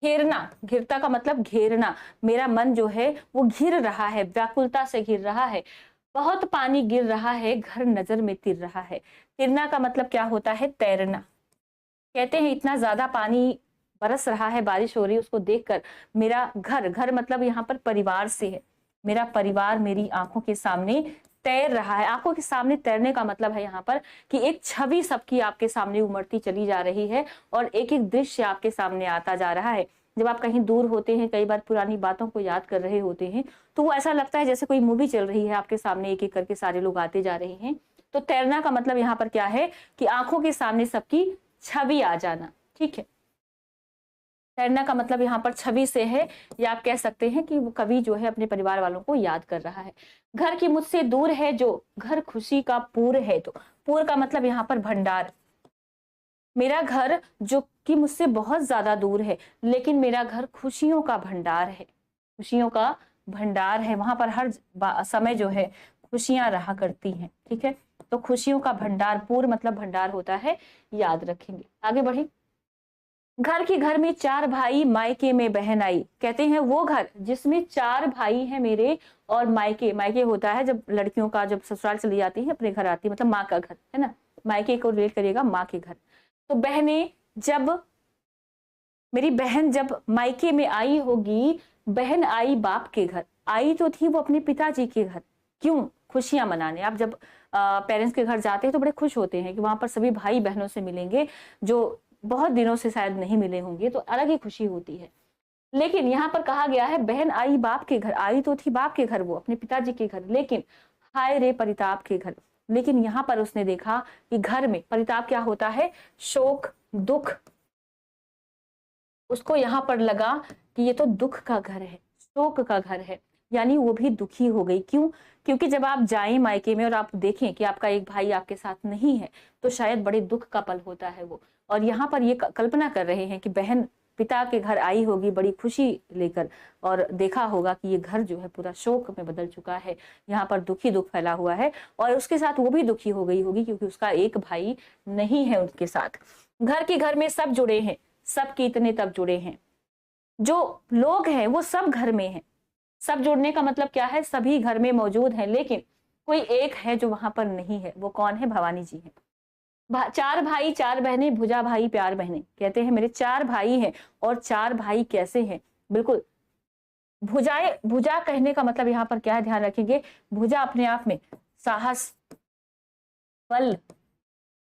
घेरना, घिरता का मतलब घेरना, मेरा मन जो है वो घिर रहा है, व्याकुलता से घिर रहा है। बहुत पानी गिर रहा है, घर नजर में तिर रहा है। तिरना का मतलब क्या होता है, तैरना। कहते हैं इतना ज्यादा पानी बरस रहा है, बारिश हो रही है, उसको देखकर मेरा घर, घर मतलब यहाँ पर परिवार से है, मेरा परिवार मेरी आंखों के सामने तैर रहा है। आंखों के सामने तैरने का मतलब है यहाँ पर कि एक छवि सबकी आपके सामने उमड़ती चली जा रही है और एक एक दृश्य आपके सामने आता जा रहा है। जब आप कहीं दूर होते हैं, कई बार पुरानी बातों को याद कर रहे होते हैं, तो वो ऐसा लगता है जैसे कोई मूवी चल रही है आपके सामने, एक एक करके सारे लोग आते जा रहे हैं। तो तैरना का मतलब यहाँ पर क्या है कि आंखों के सामने सबकी छवि आ जाना। ठीक है, तैरना का मतलब यहाँ पर छवि से है, या आप कह सकते हैं कि वो कवि जो है अपने परिवार वालों को याद कर रहा है। घर की मुझसे दूर है जो, घर खुशी का पूर है तो, पूर का मतलब यहाँ पर भंडार। मेरा घर जो कि मुझसे बहुत ज्यादा दूर है, लेकिन मेरा घर खुशियों का भंडार है, खुशियों का भंडार है। वहां पर हर समय जो है खुशियां रहा करती हैं। ठीक है, तो खुशियों का भंडार, पूर मतलब भंडार होता है, याद रखेंगे। आगे बढ़े। घर के घर में 4 भाई, मायके में बहन आई। कहते हैं वो घर जिसमें 4 भाई हैं मेरे, और मायके, मायके होता है जब लड़कियों का जब ससुराल चली जाती है अपने घर आती है, मतलब माँ का घर है ना, मायके को रिलेट करिएगा माँ के घर। तो बहनें, जब मेरी बहन जब मायके में आई होगी, बहन आई बाप के घर, आई तो थी वो अपने पिताजी के घर। क्यों? खुशियां मनाने। आप जब पेरेंट्स के घर जाते हैं तो बड़े खुश होते हैं कि वहां पर सभी भाई बहनों से मिलेंगे जो बहुत दिनों से शायद नहीं मिले होंगे, तो अलग ही खुशी होती है। लेकिन यहाँ पर कहा गया है बहन आई बाप के घर, आई तो थी बाप के घर, वो अपने पिताजी के घर, लेकिन हाय रे परिताप के घर। लेकिन यहाँ पर उसने देखा कि घर में परिताप क्या होता है, शोक, दुख। उसको यहाँ पर लगा कि ये तो दुख का घर है, शोक का घर है, यानी वो भी दुखी हो गई। क्यों? क्योंकि जब आप जाएं मायके में और आप देखें कि आपका एक भाई आपके साथ नहीं है, तो शायद बड़े दुख का पल होता है वो। और यहाँ पर ये कल्पना कर रहे हैं कि बहन पिता के घर आई होगी बड़ी खुशी लेकर, और देखा होगा कि ये घर जो है पूरा शोक में बदल चुका है, यहाँ पर दुखी दुख फैला हुआ है, और उसके साथ वो भी दुखी हो गई होगी क्योंकि उसका एक भाई नहीं है उनके साथ। घर में सब जुड़े हैं, सब कितने तब जुड़े हैं, जो लोग हैं वो सब घर में हैं। सब जुड़ने का मतलब क्या है? सभी घर में मौजूद हैं, लेकिन कोई एक है जो वहां पर नहीं है। वो कौन है? भवानी जी है। चार भाई चार बहनें, भुजा भाई प्यार बहनें। कहते हैं मेरे चार भाई हैं, और चार भाई कैसे हैं? बिल्कुल भुजा कहने का मतलब यहाँ पर क्या है, ध्यान रखेंगे। भुजा अपने आप में साहस, बल,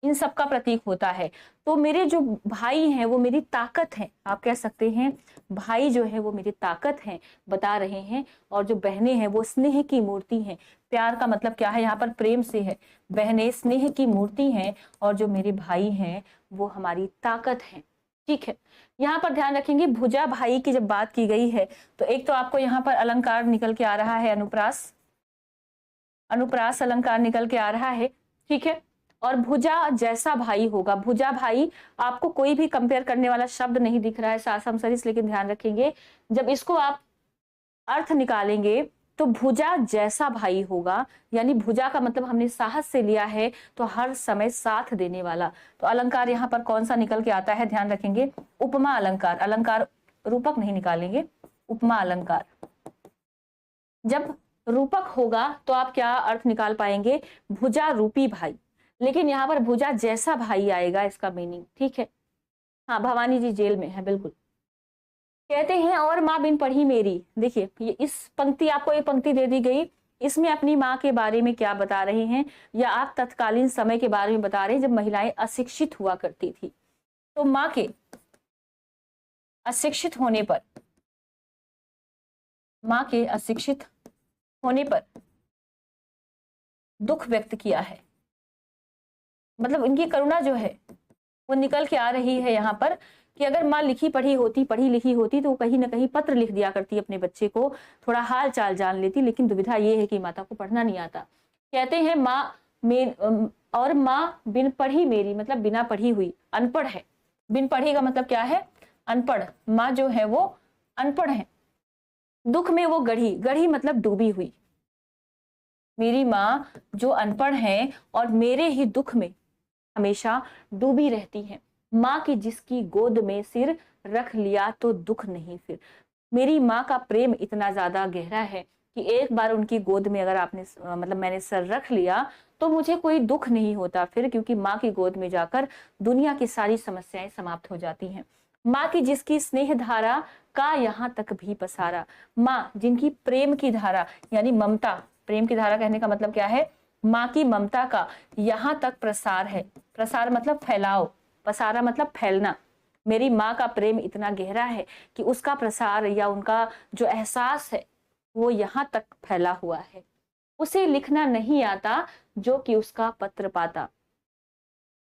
इन सब का प्रतीक होता है। तो मेरे जो भाई हैं वो मेरी ताकत है, आप कह सकते हैं भाई जो है वो मेरी ताकत है, बता रहे हैं। और जो बहनें हैं वो स्नेह की मूर्ति हैं। प्यार का मतलब क्या है? यहाँ पर प्रेम से है। बहनें स्नेह की मूर्ति हैं, और जो मेरे भाई हैं वो हमारी ताकत है। ठीक है, यहाँ पर ध्यान रखेंगे भुजा भाई की जब बात की गई है, तो एक तो आपको यहाँ पर अलंकार निकल के आ रहा है, अनुप्रास, अनुप्रास अलंकार निकल के आ रहा है। ठीक है, और भुजा जैसा भाई होगा। भुजा भाई आपको कोई भी कंपेयर करने वाला शब्द नहीं दिख रहा है सासम सरिस, लेकिन ध्यान रखेंगे जब इसको आप अर्थ निकालेंगे तो भुजा जैसा भाई होगा, यानी भुजा का मतलब हमने साहस से लिया है, तो हर समय साथ देने वाला। तो अलंकार यहाँ पर कौन सा निकल के आता है? ध्यान रखेंगे उपमा अलंकार। अलंकार रूपक नहीं निकालेंगे, उपमा अलंकार। जब रूपक होगा तो आप क्या अर्थ निकाल पाएंगे? भुजा रूपी भाई। लेकिन यहाँ पर भुजा जैसा भाई आएगा इसका मीनिंग। ठीक है, हाँ भवानी जी जेल में है, बिल्कुल। कहते हैं और माँ बिन पढ़ी मेरी। देखिए ये इस पंक्ति, आपको एक पंक्ति दे दी गई, इसमें अपनी माँ के बारे में क्या बता रहे हैं, या आप तत्कालीन समय के बारे में बता रहे हैं जब महिलाएं अशिक्षित हुआ करती थी। तो माँ के अशिक्षित होने पर, माँ के अशिक्षित होने पर दुख व्यक्त किया है। मतलब इनकी करुणा जो है वो निकल के आ रही है यहाँ पर, कि अगर माँ लिखी पढ़ी होती, पढ़ी लिखी होती, तो कहीं ना कहीं पत्र लिख दिया करती अपने बच्चे को, थोड़ा हाल चाल जान लेती। लेकिन दुविधा ये है कि माता को पढ़ना नहीं आता। कहते हैं और माँ बिन पढ़ी मेरी, मतलब बिना पढ़ी हुई, अनपढ़ है। बिन पढ़ी का मतलब क्या है? अनपढ़। माँ जो है वो अनपढ़ है। दुख में वो गढ़ी, गढ़ी मतलब डूबी हुई। मेरी माँ जो अनपढ़ है और मेरे ही दुख में हमेशा डूबी रहती है। माँ की जिसकी गोद में सिर रख लिया तो दुख नहीं फिर। मेरी माँ का प्रेम इतना ज्यादा गहरा है कि एक बार उनकी गोद में अगर आपने मतलब मैंने सर रख लिया तो मुझे कोई दुख नहीं होता फिर, क्योंकि माँ की गोद में जाकर दुनिया की सारी समस्याएं समाप्त हो जाती हैं। माँ की जिसकी स्नेह धारा का यहाँ तक भी पसारा। माँ जिनकी प्रेम की धारा, यानी ममता, प्रेम की धारा कहने का मतलब क्या है? माँ की ममता का यहाँ तक प्रसार है। प्रसार मतलब फैलाव, पसारा मतलब फैलना। मेरी माँ का प्रेम इतना गहरा है कि उसका प्रसार या उनका जो एहसास है वो यहाँ तक फैला हुआ है। उसे लिखना नहीं आता जो कि उसका पत्र पाता।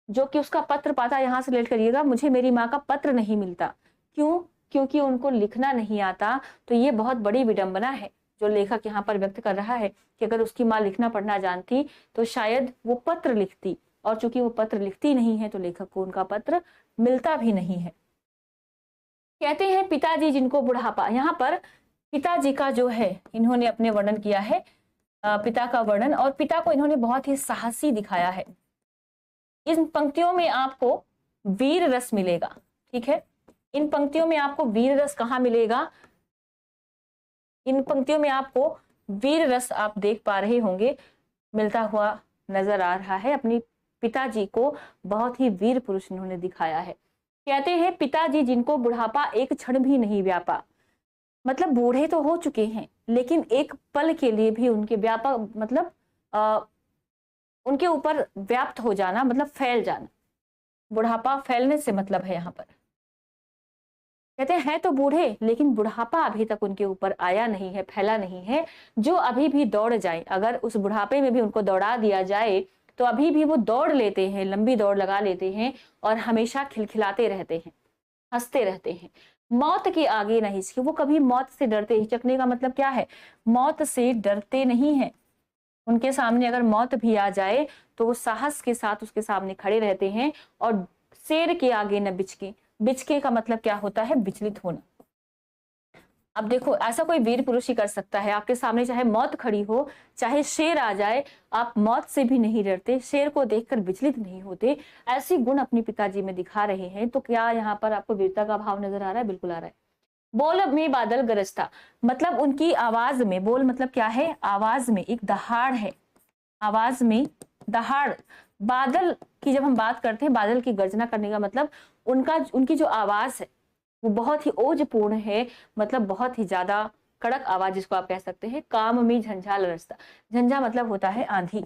जो कि उसका पत्र पाता, यहां से रिलेट करिएगा, मुझे मेरी माँ का पत्र नहीं मिलता। क्यों? क्योंकि उनको लिखना नहीं आता। तो ये बहुत बड़ी विडंबना है जो लेखक यहाँ पर व्यक्त कर रहा है कि अगर उसकी माँ लिखना पढ़ना जानती तो शायद वो पत्र लिखती, और चूंकि वो पत्र लिखती नहीं है तो लेखक को उनका पत्र मिलता भी नहीं है। कहते हैं पिताजी जिनको बुढ़ापा। यहाँ पर पिताजी का जो है इन्होंने अपने वर्णन किया है, पिता का वर्णन, और पिता को इन्होंने बहुत ही साहसी दिखाया है। इन पंक्तियों में आपको वीर रस मिलेगा। ठीक है, इन पंक्तियों में आपको वीर रस कहाँ मिलेगा? इन पंक्तियों में आपको वीर रस आप देख पा रहे होंगे, मिलता हुआ नजर आ रहा है। अपनी पिताजी को बहुत ही वीर पुरुष इन्होंने दिखाया है। कहते हैं पिताजी जिनको बुढ़ापा एक क्षण भी नहीं व्यापा। मतलब बूढ़े तो हो चुके हैं, लेकिन एक पल के लिए भी उनके व्यापक मतलब उनके ऊपर व्याप्त हो जाना, मतलब फैल जाना। बुढ़ापा फैलने से मतलब है यहाँ पर। कहते हैं तो बूढ़े, लेकिन बुढ़ापा अभी तक उनके ऊपर आया नहीं है, फैला नहीं है। जो अभी भी दौड़ जाए, अगर उस बुढ़ापे में भी उनको दौड़ा दिया जाए तो अभी भी वो दौड़ लेते हैं, लंबी दौड़ लगा लेते हैं और हमेशा खिलखिलाते रहते हैं, हंसते रहते हैं। मौत के आगे नहीं हिचके, वो कभी मौत से डरते, हिचकने का मतलब क्या है, मौत से डरते नहीं है। उनके सामने अगर मौत भी आ जाए तो वो साहस के साथ उसके सामने खड़े रहते हैं, और शेर के आगे न बिचके, बिचके का मतलब क्या होता है, विचलित होना। अब देखो, ऐसा कोई वीर पुरुष ही कर सकता है, आपके सामने चाहे मौत खड़ी हो, चाहे शेर आ जाए, आप मौत से भी नहीं डरते, शेर को देखकर विचलित नहीं होते, ऐसी गुण अपने पिताजी में दिखा रहे हैं। तो क्या यहाँ पर आपको वीरता का भाव नजर आ रहा है? बिल्कुल आ रहा है। बोल में बादल गरजता, मतलब उनकी आवाज में, बोल मतलब क्या है, आवाज में एक दहाड़ है, आवाज में दहाड़। बादल की जब हम बात करते हैं, बादल की गर्जना करने का मतलब उनकी जो आवाज है वो बहुत ही ओजपूर्ण है, मतलब बहुत ही ज्यादा कड़क आवाज जिसको आप कह सकते हैं। काम में झंझाल रचता, झंझा मतलब होता है आंधी,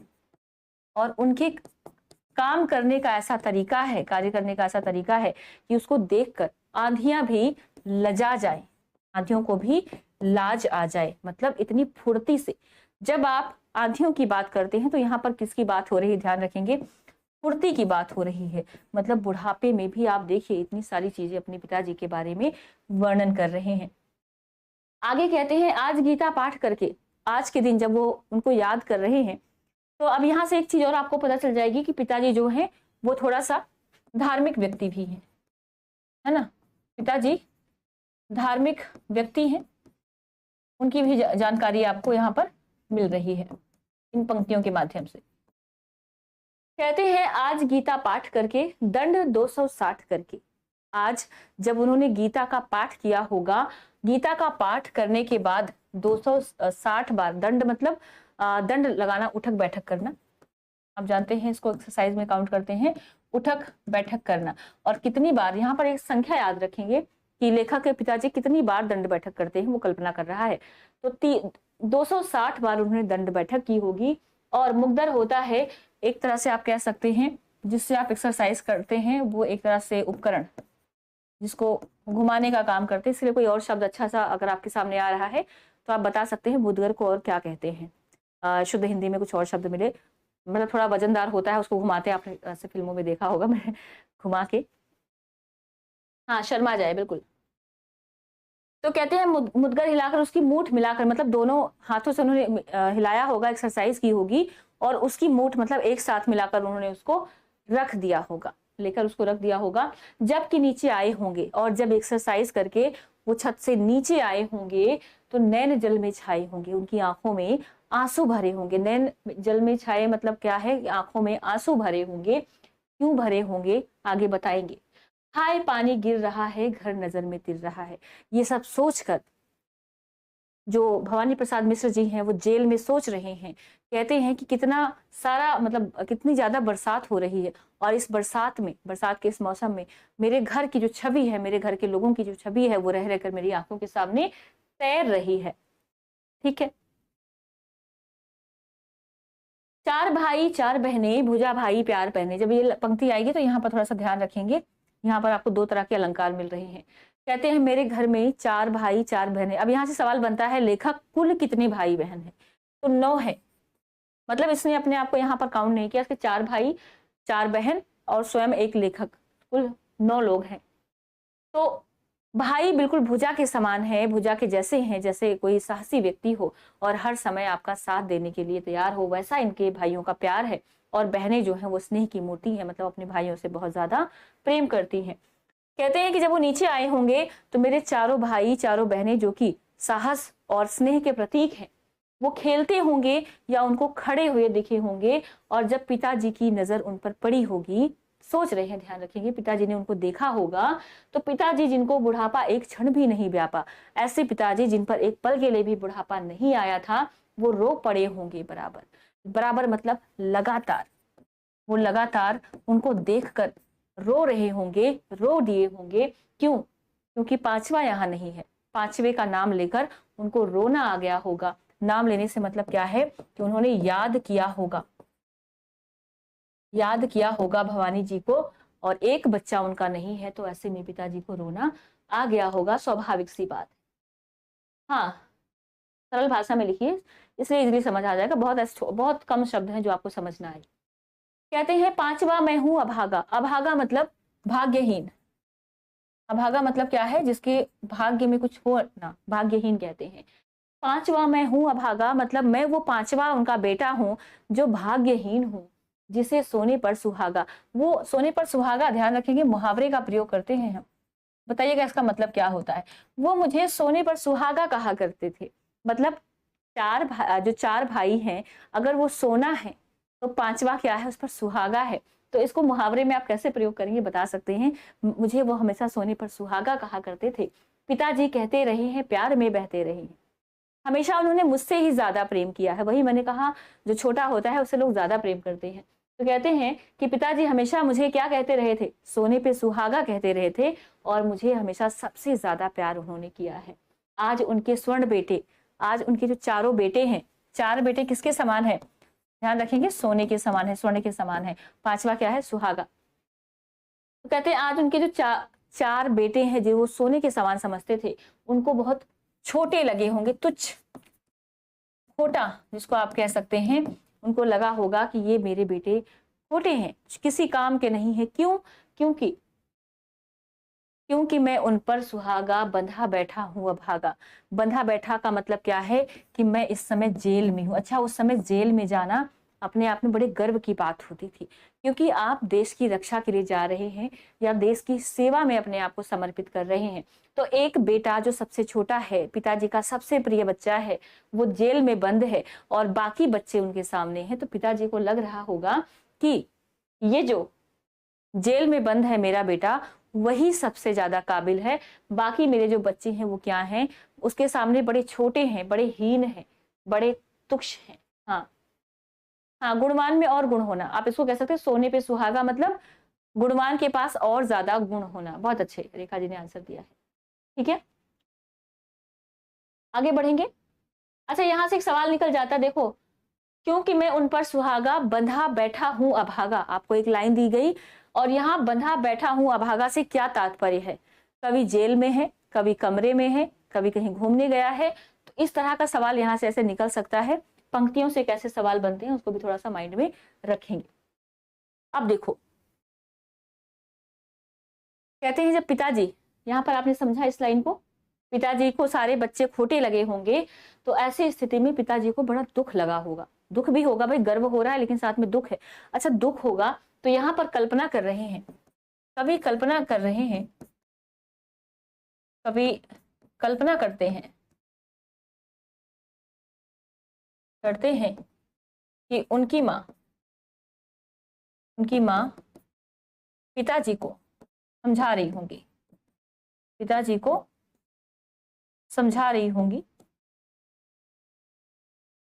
और उनके काम करने का ऐसा तरीका है, कार्य करने का ऐसा तरीका है कि उसको देखकर आंधियां भी लजा जाए, आंधियों को भी लाज आ जाए, मतलब इतनी फुर्ती से। जब आप आंधियों की बात करते हैं तो यहाँ पर किसकी बात हो रही है, ध्यान रखेंगे, फुर्ती की बात हो रही है। मतलब बुढ़ापे में भी आप देखिए इतनी सारी चीजें अपने पिताजी के बारे में वर्णन कर रहे हैं। आगे कहते हैं, आज गीता पाठ करके, आज के दिन जब वो उनको याद कर रहे हैं, तो अब यहाँ से एक चीज और आपको पता चल जाएगी कि पिताजी जो है वो थोड़ा सा धार्मिक व्यक्ति भी है ना, पिताजी धार्मिक व्यक्ति हैं, उनकी भी जानकारी आपको यहाँ पर मिल रही है इन पंक्तियों के माध्यम से। कहते हैं, आज गीता पाठ करके दंड 260 करके, आज जब उन्होंने गीता का पाठ किया होगा, गीता का पाठ करने के बाद 260 बार, दंड मतलब दंड लगाना, उठक बैठक करना, आप जानते हैं इसको एक्सरसाइज में काउंट करते हैं, उठक बैठक करना। और कितनी बार, यहाँ पर एक संख्या याद रखेंगे कि लेखक के पिताजी कितनी बार दंड बैठक करते हैं, वो कल्पना कर रहा है। तो 260 बार उन्होंने दंड बैठक की होगी। और मुग्दर होता है, एक तरह से आप कह सकते हैं जिससे आप एक्सरसाइज करते हैं, वो एक तरह से उपकरण जिसको घुमाने का काम करते हैं। इसलिए कोई और शब्द अच्छा सा अगर आपके सामने आ रहा है तो आप बता सकते हैं मुद्गर को और क्या कहते हैं। शुद्ध हिंदी में कुछ और शब्द मिले, मतलब थोड़ा वजनदार होता है, उसको घुमाते हैं, आपने ऐसे फिल्मों में देखा होगा, मैं घुमा के, हाँ शर्मा जाए, बिल्कुल। तो कहते हैं मुद्गर हिलाकर, उसकी मूठ मिलाकर, मतलब दोनों हाथों से उन्होंने हिलाया होगा, एक्सरसाइज की होगी, और उसकी मूठ मतलब एक साथ मिलाकर उन्होंने उसको रख दिया होगा, लेकर उसको रख दिया होगा। जबकि नीचे आए होंगे, और जब एक्सरसाइज करके वो छत से नीचे आए होंगे तो नैन जल में छाए होंगे, उनकी आंखों में आंसू भरे होंगे। नैन जल में छाए मतलब क्या है, आंखों में आंसू भरे होंगे। क्यों भरे होंगे आगे बताएंगे। हाय पानी गिर रहा है, घर नजर में तिर रहा है, ये सब सोचकर जो भवानी प्रसाद मिश्र जी हैं वो जेल में सोच रहे हैं, कहते हैं कि कितना सारा, मतलब कितनी ज्यादा बरसात हो रही है, और इस बरसात में, बरसात के इस मौसम में मेरे घर की जो छवि है, मेरे घर के लोगों की जो छवि है, वो रह रहकर मेरी आंखों के सामने तैर रही है। ठीक है। चार भाई चार बहनें, भुजा भाई प्यार पहने, जब ये पंक्ति आएगी तो यहाँ पर थोड़ा सा ध्यान रखेंगे, यहाँ पर आपको दो तरह के अलंकार मिल रहे हैं। कहते हैं, मेरे घर में चार भाई चार बहनें। अब यहाँ से सवाल बनता है, लेखक कुल कितने भाई बहन है? तो 9 है, मतलब इसने अपने आप को यहाँ पर काउंट नहीं किया, इसके 4 भाई 4 बहन और स्वयं एक लेखक, कुल 9 लोग हैं। तो भाई बिल्कुल भुजा के समान है, भुजा के जैसे हैं, जैसे कोई साहसी व्यक्ति हो और हर समय आपका साथ देने के लिए तैयार हो, वैसा इनके भाइयों का प्यार है। और बहनें जो हैं वो स्नेह की मूर्ति है, मतलब अपने भाइयों से बहुत ज्यादा प्रेम करती हैं। कहते हैं कि जब वो नीचे आए होंगे तो मेरे चारों भाई चारों बहनें, जो कि साहस और स्नेह के प्रतीक हैं, वो खेलते होंगे या उनको खड़े हुए दिखे होंगे। और जब पिताजी की नजर उन पर पड़ी होगी, सोच रहे हैं, ध्यान रखेंगे, पिताजी ने उनको देखा होगा, तो पिताजी जिनको बुढ़ापा एक क्षण भी नहीं व्यापा, ऐसे पिताजी जिन पर एक पल के लिए भी बुढ़ापा नहीं आया था, वो रो पड़े होंगे बराबर। बराबर मतलब लगातार, वो लगातार उनको देखकर रो रहे होंगे, रो दिए होंगे। क्यों? क्योंकि पांचवा यहाँ नहीं है, पांचवे का नाम लेकर उनको रोना आ गया होगा। नाम लेने से मतलब क्या है कि उन्होंने याद किया होगा, याद किया होगा भवानी जी को, और एक बच्चा उनका नहीं है, तो ऐसे में पिताजी को रोना आ गया होगा, स्वाभाविक सी बात। हाँ, सरल भाषा में लिखिए, इसलिए इजीली समझ आ जाएगा, बहुत कम शब्द हैं जो आपको समझना है। कहते हैं, पांचवा मैं हूं अभागा। अभागा मतलब भाग्यहीन, अभागा मतलब क्या है? जिसके भाग्य में कुछ हो ना, भाग्यहीन कहते हैं। पांचवा मैं हूं अभागा, मतलब मैं वो पांचवा उनका बेटा हूं जो भाग्यहीन हूं, जिसे सोने पर सुहागा। वो सोने पर सुहागा, ध्यान रखेंगे, मुहावरे का प्रयोग करते हैं हम। बताइएगा इसका मतलब क्या होता है? वो मुझे सोने पर सुहागा कहा करते थे। मतलब जो चार भाई हैं, अगर वो सोना है तो पांचवा क्या है? उस पर सुहागा है। तो इसको मुहावरे में आप कैसे प्रयोग करेंगे बता सकते हैं। मुझे वो हमेशा सोने पर सुहागा कहा करते थे, पिताजी कहते रहे हैं प्यार में बहते रहे हैं। हमेशा उन्होंने मुझसे ही ज्यादा प्रेम किया है। वही मैंने कहा, जो छोटा होता है उससे लोग ज्यादा प्रेम करते हैं। तो कहते हैं कि पिताजी हमेशा मुझे क्या कहते रहे थे? सोने पे सुहागा कहते रहे थे, और मुझे हमेशा सबसे ज्यादा प्यार उन्होंने किया है। आज उनके स्वर्ण बेटे, आज उनके जो चारों बेटे हैं, चार बेटे किसके समान है? ध्यान रखेंगे, सोने के समान है, स्वर्ण के समान है। पांचवा क्या है? सुहागा। तो कहते हैं आज उनके जो चार बेटे हैं जो वो सोने के समान समझते थे, उनको बहुत छोटे लगे होंगे, तुच्छ, छोटा जिसको आप कह सकते हैं। उनको लगा होगा कि ये मेरे बेटे छोटे हैं, किसी काम के नहीं है। क्यों? क्योंकि क्योंकि मैं उन पर सुहागा बंधा बैठा हूं अभागा। बंधा बैठा का मतलब क्या है? कि मैं इस समय जेल में हूं। अच्छा, उस समय जेल में जाना अपने आप में बड़े गर्व की बात होती थी, क्योंकि आप देश की रक्षा के लिए जा रहे हैं या देश की सेवा में अपने आप को समर्पित कर रहे हैं। तो एक बेटा जो सबसे छोटा है, पिताजी का सबसे प्रिय बच्चा है, वो जेल में बंद है और बाकी बच्चे उनके सामने हैं, तो पिताजी को लग रहा होगा कि ये जो जेल में बंद है मेरा बेटा, वही सबसे ज्यादा काबिल है। बाकी मेरे जो बच्चे हैं वो क्या हैं? उसके सामने बड़े छोटे हैं, बड़े हीन हैं, बड़े तुच्छ हैं। हाँ, हाँ, गुणवान में और गुण होना, आप इसको कह सकते हैं सोने पे सुहागा, मतलब गुणवान के पास और ज्यादा गुण होना। बहुत अच्छे, रेखा जी ने आंसर दिया है। ठीक है, आगे बढ़ेंगे। अच्छा, यहां से एक सवाल निकल जाता, देखो, क्योंकि मैं उन पर सुहागा बंधा बैठा हूं अभागा। आपको एक लाइन दी गई और यहाँ बंधा बैठा हूं अभागा से क्या तात्पर्य है? कभी जेल में है, कभी कमरे में है, कभी कहीं घूमने गया है। तो इस तरह का सवाल यहाँ से ऐसे निकल सकता है। पंक्तियों से कैसे सवाल बनते हैं उसको भी थोड़ा सा माइंड में रखेंगे। अब देखो, कहते हैं जब पिताजी, यहाँ पर आपने समझा इस लाइन को, पिताजी को सारे बच्चे खोटे लगे होंगे, तो ऐसी स्थिति में पिताजी को बड़ा दुख लगा होगा। दुख भी होगा भाई, गर्व हो रहा है लेकिन साथ में दुख है। अच्छा, दुख होगा तो यहाँ पर कल्पना कर रहे हैं, कभी कल्पना कर रहे हैं, कभी कल्पना करते हैं कि उनकी माँ पिताजी को समझा रही होंगी, पिताजी को समझा रही होंगी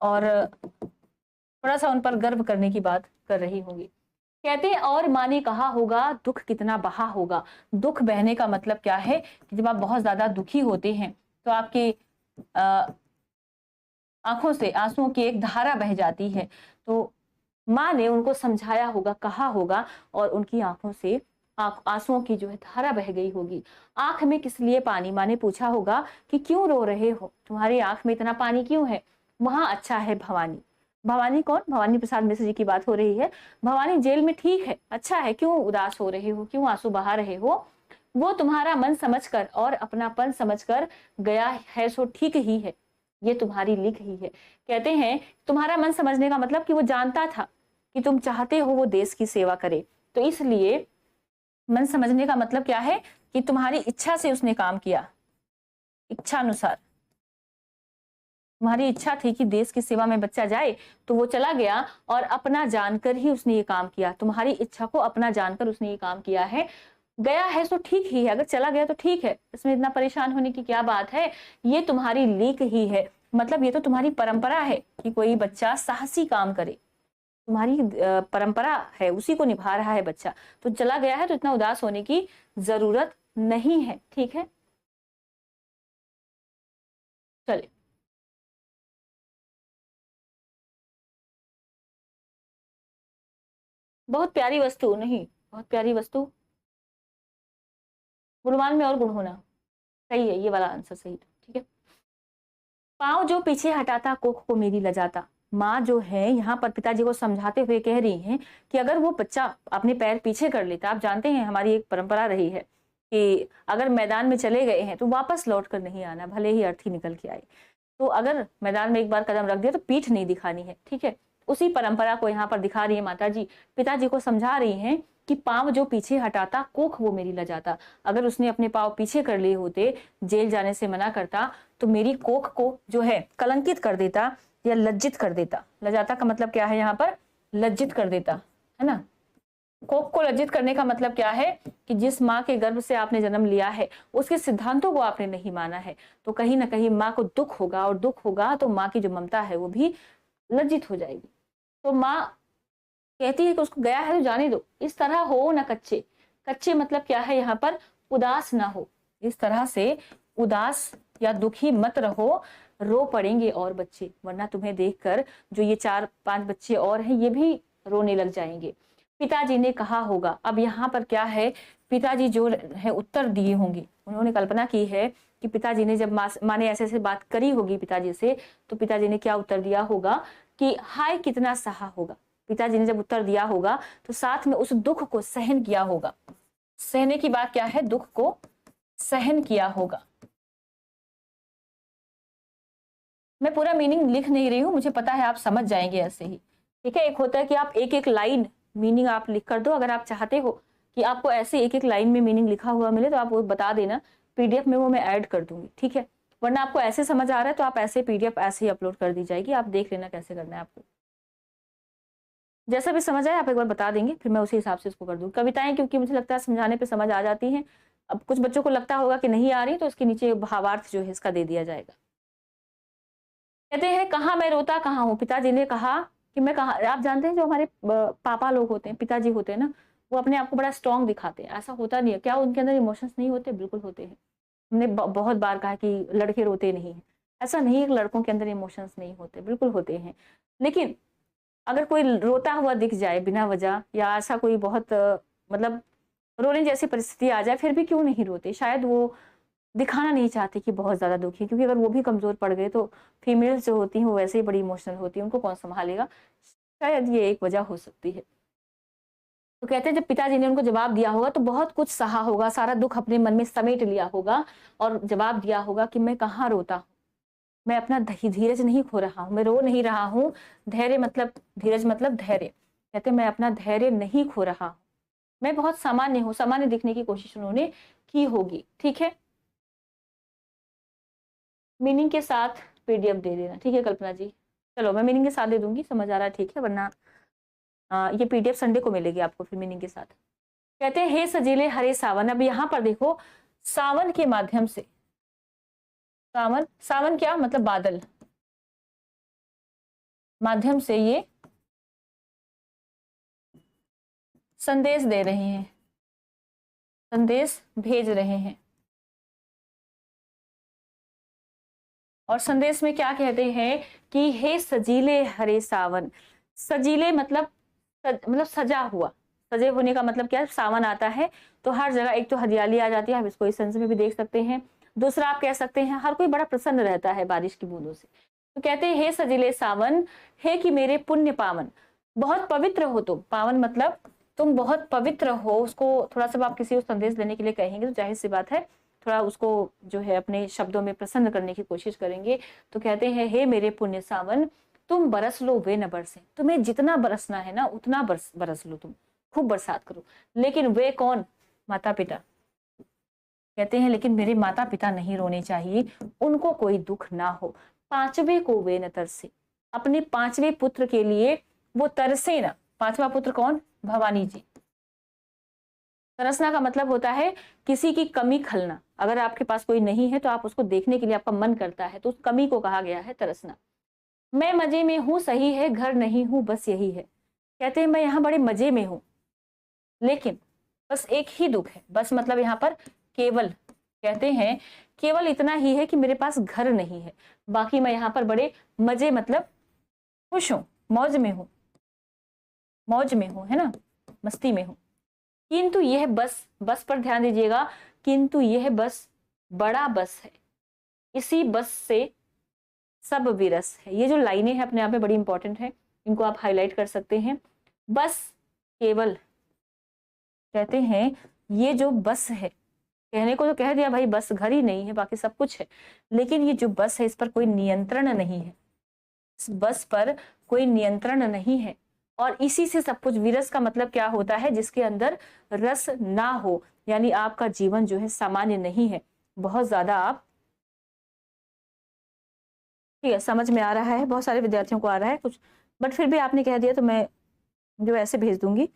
और थोड़ा सा उन पर गर्व करने की बात कर रही होंगी। कहते हैं और माँ ने कहा होगा दुख कितना बहा होगा। दुख बहने का मतलब क्या है? कि जब आप बहुत ज्यादा दुखी होते हैं तो आपके आंखों से आंसुओं की एक धारा बह जाती है। तो माँ ने उनको समझाया होगा, कहा होगा, और उनकी आंखों से आंसुओं की जो है धारा बह गई होगी। आंख में किस लिए पानी? माँ ने पूछा होगा कि क्यों रो रहे हो, तुम्हारी आंख में इतना पानी क्यों है? वहां अच्छा है भवानी। भवानी कौन? भवानी प्रसाद मिश्र जी की बात हो रही है। भवानी जेल में ठीक है, अच्छा है, क्यों उदास हो रहे हो, क्यों आंसू बहा रहे हो? वो तुम्हारा मन समझकर और अपनापन समझकर गया है, सो ठीक ही है, ये तुम्हारी लिख ही है। कहते हैं तुम्हारा मन समझने का मतलब कि वो जानता था कि तुम चाहते हो वो देश की सेवा करे, तो इसलिए मन समझने का मतलब क्या है? कि तुम्हारी इच्छा से उसने काम किया, इच्छा अनुसार। तुम्हारी इच्छा थी कि देश की सेवा में बच्चा जाए, तो वो चला गया और अपना जानकर ही उसने ये काम किया। तुम्हारी इच्छा को अपना जानकर उसने ये काम किया है। गया है तो ठीक ही है, अगर चला गया तो ठीक है, इसमें इतना परेशान होने की क्या बात है? ये तुम्हारी लीक ही है, मतलब ये तो तुम्हारी परंपरा है कि कोई बच्चा साहसी काम करे। तुम्हारी परंपरा है, उसी को निभा रहा है बच्चा। तो चला गया है तो इतना उदास होने की जरूरत नहीं है। ठीक है, चलिए। बहुत प्यारी वस्तु नहीं, बहुत प्यारी वस्तु, गुणवान में और गुण होना, सही है, ये वाला आंसर सही है। ठीक है, पाँव जो पीछे हटाता कोख को मेरी लजाता। माँ जो है यहाँ पर पिताजी को समझाते हुए कह रही हैं कि अगर वो बच्चा अपने पैर पीछे कर लेता, आप जानते हैं हमारी एक परंपरा रही है कि अगर मैदान में चले गए हैं तो वापस लौट कर नहीं आना, भले ही अर्थी निकल के आए। तो अगर मैदान में एक बार कदम रख दिया तो पीठ नहीं दिखानी है, ठीक है। उसी परंपरा को यहाँ पर दिखा रही है माता जी, पिताजी को समझा रही हैं कि पांव जो पीछे हटाता, कोख वो मेरी लजाता। अगर उसने अपने पांव पीछे कर लिए होते, जेल जाने से मना करता, तो मेरी कोख को जो है कलंकित कर देता या लज्जित कर देता। लजाता का मतलब क्या है यहाँ पर? लज्जित कर देता, है ना। कोख को लज्जित करने का मतलब क्या है कि जिस माँ के गर्भ से आपने जन्म लिया है उसके सिद्धांतों को आपने नहीं माना है, तो कहीं ना कहीं माँ को दुख होगा, और दुख होगा तो माँ की जो ममता है वो भी लज्जित हो जाएगी। तो माँ कहती है कि उसको गया है तो जाने दो, इस तरह हो ना कच्चे। कच्चे मतलब क्या है यहाँ पर? उदास ना हो, इस तरह से उदास या दुखी मत रहो, रो पड़ेंगे और बच्चे, वरना तुम्हें देखकर जो ये 4-5 बच्चे और हैं ये भी रोने लग जाएंगे। पिताजी ने कहा होगा, अब यहाँ पर क्या है, पिताजी जो है उत्तर दिए होंगे, उन्होंने कल्पना की है कि पिताजी ने जब माँ ने ऐसे ऐसे बात करी होगी पिताजी से, तो पिताजी ने क्या उत्तर दिया होगा कि हाय कितना सहा होगा। पिताजी ने जब उत्तर दिया होगा तो साथ में उस दुख को सहन किया होगा। सहने की बात क्या है? दुख को सहन किया होगा। मैं पूरा मीनिंग लिख नहीं रही हूं, मुझे पता है आप समझ जाएंगे ऐसे ही, ठीक है। एक होता है कि आप एक एक लाइन मीनिंग आप लिख कर दो, अगर आप चाहते हो कि आपको ऐसे एक एक लाइन में मीनिंग लिखा हुआ मिले तो आप वो बता देना, पीडीएफ में वो मैं ऐड कर दूंगी, ठीक है। वरना आपको ऐसे समझ आ रहा है तो आप ऐसे पीडीएफ ऐसे ही अपलोड कर दी जाएगी, आप देख लेना कैसे करना है आपको। जैसा भी समझ आए आप एक बार बता देंगे, फिर मैं उसी हिसाब से इसको कर दूंगी। कविताएं क्योंकि मुझे लगता है समझाने पे समझ आ जाती हैं, अब कुछ बच्चों को लगता होगा कि नहीं आ रही तो इसके नीचे भावार्थ जो है इसका दे दिया जाएगा। कहते हैं कहाँ मैं रोता कहाँ हूँ। पिताजी ने कहा कि मैं कहा, आप जानते हैं जो हमारे पापा लोग होते हैं, पिताजी होते हैं ना, वो अपने आप को बड़ा स्ट्रांग दिखाते हैं, ऐसा होता नहीं है। क्या उनके अंदर इमोशंस नहीं होते? बिल्कुल होते हैं। हमने बहुत बार कहा कि लड़के रोते नहीं है, ऐसा नहीं है कि लड़कों के अंदर इमोशंस नहीं होते, बिल्कुल होते हैं। लेकिन अगर कोई रोता हुआ दिख जाए बिना वजह, या ऐसा कोई बहुत मतलब रोने जैसी परिस्थिति आ जाए, फिर भी क्यों नहीं रोते? शायद वो दिखाना नहीं चाहते कि बहुत ज्यादा दुखी है, क्योंकि अगर वो भी कमजोर पड़ गए तो फीमेल्स जो होती हैं वो वैसे ही बड़ी इमोशनल होती है, उनको कौन संभालेगा। शायद ये एक वजह हो सकती है। तो कहते हैं जब पिताजी ने उनको जवाब दिया होगा तो बहुत कुछ सहा होगा, सारा दुख अपने मन में समेट लिया होगा और जवाब दिया होगा कि मैं कहाँ रोता हूँ, मैं अपना धीरज नहीं खो रहा हूँ, मैं रो नहीं रहा हूँ। धैर्य मतलब, धीरज मतलब धैर्य। कहते मैं अपना धैर्य नहीं खो रहा हूँ, मैं बहुत सामान्य हूँ। सामान्य दिखने की कोशिश उन्होंने की होगी, ठीक है। मीनिंग के साथ पीडीएफ दे देना, ठीक है कल्पना जी। चलो मैं मीनिंग के साथ दे दूंगी, समझ आ रहा है, ठीक है। वरना ये पीडीएफ संडे को मिलेगी आपको फिर मीनिंग के साथ। कहते हैं हे सजीले हरे सावन। अब यहाँ पर देखो, सावन के माध्यम से, सावन, सावन क्या मतलब? बादल, माध्यम से ये संदेश दे रहे हैं, संदेश भेज रहे हैं। और संदेश में क्या कहते हैं कि हे सजीले हरे सावन। सजीले मतलब सजा हुआ, सजे होने का मतलब क्या है? सावन आता है तो हर जगह एक तो हरियाली आ जाती है, हम इसको इस सेंस में भी देख सकते हैं। दूसरा आप कह सकते हैं हर कोई बड़ा प्रसन्न रहता है बारिश की बूंदों से। तो कहते हैं हे सजीले सावन, हे कि मेरे पुण्य पावन, बहुत पवित्र हो तुम। पावन मतलब तुम बहुत पवित्र हो। उसको थोड़ा सा आप किसी को संदेश देने के लिए कहेंगे तो जाहिर सी बात है थोड़ा उसको जो है अपने शब्दों में प्रसन्न करने की कोशिश करेंगे। तो कहते हैं हे मेरे पुण्य सावन, तुम बरस लो वे न बरसे। तुम्हें जितना बरसना है ना उतना बरस लो, तुम खूब बरसात करो। लेकिन वे कौन? माता पिता। कहते हैं लेकिन मेरे माता पिता नहीं रोने चाहिए, उनको कोई दुख ना हो। पांचवे को वे न तरसे, अपने पांचवे पुत्र के लिए वो तरसे ना। पांचवा पुत्र कौन? भवानी जी। तरसना का मतलब होता है किसी की कमी खलना। अगर आपके पास कोई नहीं है तो आप उसको देखने के लिए आपका मन करता है, तो उस कमी को कहा गया है तरसना। मैं मजे में हूं सही है, घर नहीं हूं बस यही है। कहते हैं मैं यहाँ बड़े मजे में हूं, लेकिन बस एक ही दुख है। बस मतलब यहाँ पर केवल, कहते हैं केवल इतना ही है कि मेरे पास घर नहीं है, बाकी मैं यहाँ पर बड़े मजे मतलब खुश हूं, मौज में हूं, मौज में हूं, है ना, मस्ती में हूं। किंतु यह बस, बस पर ध्यान दीजिएगा, किंतु यह बस बड़ा बस है, इसी बस से सब विरस है। ये जो लाइनें हैं अपने आप में बड़ी इंपॉर्टेंट है, इनको आप हाईलाइट कर सकते हैं। बस केवल, कहते हैं ये जो बस है कहने को तो कह दिया भाई बस घर ही नहीं है, बाकी सब कुछ है, लेकिन ये जो बस है इस पर कोई नियंत्रण नहीं है, इस बस पर कोई नियंत्रण नहीं है। और इसी से सब कुछ, विरस का मतलब क्या होता है, जिसके अंदर रस ना हो, यानी आपका जीवन जो है सामान्य नहीं है, बहुत ज्यादा आप, ठीक है समझ में आ रहा है, बहुत सारे विद्यार्थियों को आ रहा है कुछ, बट फिर भी आपने कह दिया तो मैं जो ऐसे भेज दूंगी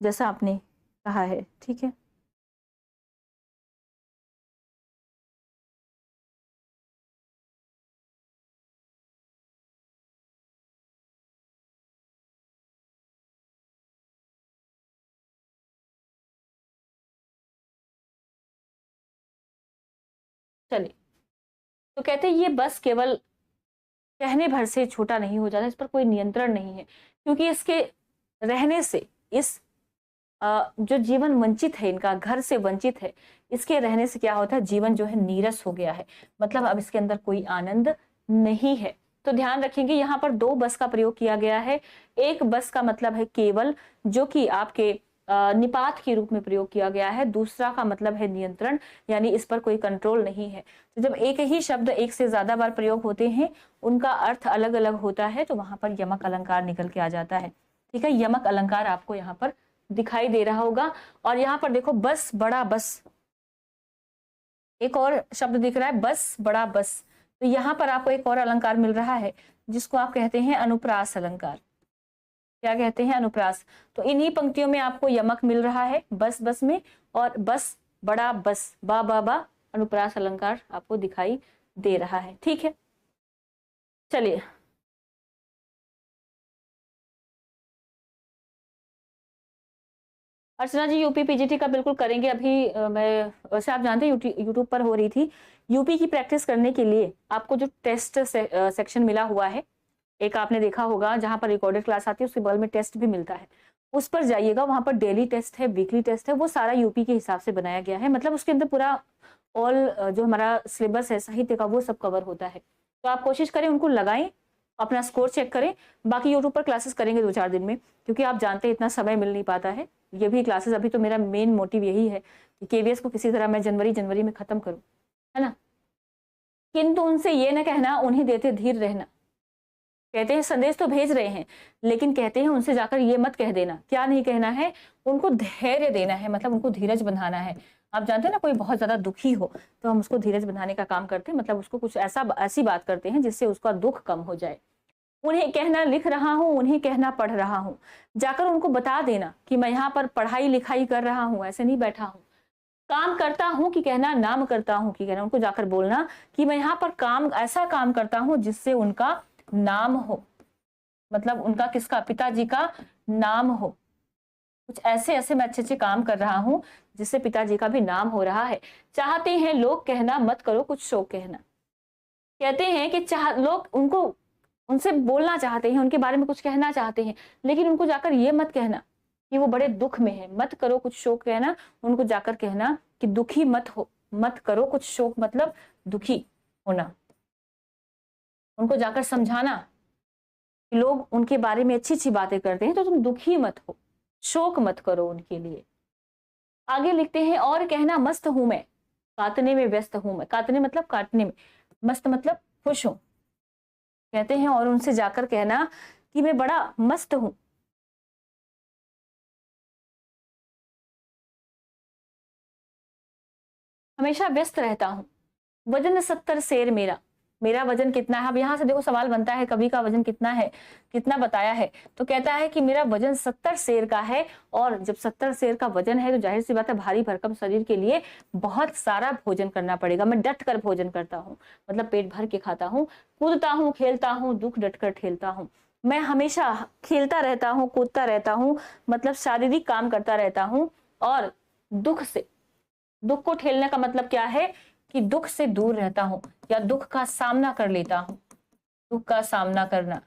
जैसा आपने कहा है, ठीक है। चलिए, तो कहते हैं ये बस केवल कहने भर से छोटा नहीं हो जाता, इस पर कोई नियंत्रण नहीं है, क्योंकि इसके रहने से इस जो जीवन वंचित है, इनका घर से वंचित है, इसके रहने से क्या होता है, जीवन जो है नीरस हो गया है, मतलब अब इसके अंदर कोई आनंद नहीं है। तो ध्यान रखेंगे यहाँ पर दो बस का प्रयोग किया गया है। एक बस का मतलब है केवल, जो कि आपके निपात के रूप में प्रयोग किया गया है, दूसरा का मतलब है नियंत्रण, यानी इस पर कोई कंट्रोल नहीं है। तो जब एक ही शब्द एक से ज्यादा बार प्रयोग होते हैं, उनका अर्थ अलग अलग होता है, तो वहां पर यमक अलंकार निकल के आ जाता है, ठीक है। यमक अलंकार आपको यहाँ पर दिखाई दे रहा होगा। और यहाँ पर देखो बस बड़ा बस, एक और शब्द दिख रहा है, बस बड़ा बस, तो यहाँ पर आपको एक और अलंकार मिल रहा है जिसको आप कहते हैं अनुप्रास अलंकार। क्या कहते हैं, अनुप्रास। तो इन्हीं पंक्तियों में आपको यमक मिल रहा है बस बस में, और बस बड़ा बस, बा बा बा, अनुप्रास अलंकार आपको दिखाई दे रहा है, ठीक है। चलिए, अर्चना जी यूपी पीजीटी का बिल्कुल करेंगे अभी। मैं वैसे आप जानते हैं यूट्यूब पर हो रही थी, यूपी की प्रैक्टिस करने के लिए आपको जो टेस्ट सेक्शन मिला हुआ है, एक आपने देखा होगा जहां पर रिकॉर्डेड क्लास आती है, उसके बगल में टेस्ट भी मिलता है, उस पर जाइएगा, वहां पर डेली टेस्ट है, वीकली टेस्ट है, वो सारा यूपी के हिसाब से बनाया गया है, मतलब उसके अंदर पूरा ऑल जो हमारा सिलेबस है साहित्य का वो सब कवर होता है। तो आप कोशिश करें उनको लगाएं, अपना स्कोर चेक करें। बाकी यूट्यूब पर क्लासेस करेंगे 2-4 दिन में, क्योंकि आप जानते हैं इतना समय मिल नहीं पाता है। ये भी क्लासेस, अभी तो मेरा मेन मोटिव यही है कि केवीएस को किसी तरह मैं जनवरी में खत्म करूं, है ना। किंतु उनसे ये ना कहना उन्हें देते धीर रहना, कहते हैं संदेश तो भेज रहे हैं, लेकिन कहते हैं उनसे जाकर ये मत कह देना, क्या नहीं कहना है, उनको धैर्य देना है, मतलब उनको धीरज बंधाना है। आप जानते हैं ना, कोई बहुत ज्यादा दुखी हो तो हम उसको धीरज बंधाने का काम करते हैं, मतलब उसको कुछ ऐसी बात करते हैं जिससे उसका दुख कम हो जाए। उन्हें कहना लिख रहा हूँ, उन्हें कहना पढ़ रहा हूँ, जाकर उनको बता देना कि मैं यहाँ पर पढ़ाई लिखाई कर रहा हूँ, ऐसे नहीं बैठा हूँ। काम करता हूँ कि कहना, नाम करता हूँ कि कहना, उनको जाकर बोलना कि मैं यहाँ पर काम, ऐसा काम करता हूँ जिससे उनका नाम हो, मतलब उनका किसका, पिताजी का नाम हो। कुछ ऐसे ऐसे मैं अच्छे अच्छे काम कर रहा हूँ जिससे पिताजी का भी नाम हो रहा है। चाहते हैं लोग कहना, मत करो कुछ शोक कहना। कहते हैं कि लोग उनको, उनसे बोलना चाहते हैं, उनके बारे में कुछ कहना चाहते हैं, लेकिन उनको जाकर ये मत कहना कि वो बड़े दुख में है, मत करो कुछ शोक कहना, उनको जाकर कहना कि दुखी मत हो, मत करो कुछ शोक, मतलब दुखी होना। उनको जाकर समझाना कि लोग उनके बारे में अच्छी अच्छी बातें करते हैं, तो तुम दुखी मत हो, शोक मत करो उनके लिए। आगे लिखते हैं, और कहना मस्त हूं मैं, काटने में व्यस्त हूं मैं, काटने मतलब काटने में, मस्त मतलब खुश हूं। कहते हैं और उनसे जाकर कहना कि मैं बड़ा मस्त हूं, हमेशा व्यस्त रहता हूं। वजन 70 शेर मेरा, मेरा वजन कितना है। अब यहाँ से देखो सवाल बनता है, कवि का वजन कितना है, कितना बताया है, तो कहता है कि मेरा वजन 70 शेर का है। और जब 70 शेर का वजन है तो जाहिर सी बात है भारी भरकम शरीर के लिए बहुत सारा भोजन करना पड़ेगा। मैं डट कर भोजन करता हूँ, मतलब पेट भर के खाता हूँ, कूदता हूँ खेलता हूँ, दुख डट कर ठेलता हूँ। मैं हमेशा खेलता रहता हूँ, कूदता रहता हूँ, मतलब शारीरिक काम करता रहता हूँ, और दुख से, दुख को ठेलने का मतलब क्या है कि दुख से दूर रहता हूं, या दुख का सामना कर लेता हूं। दुख का सामना करना,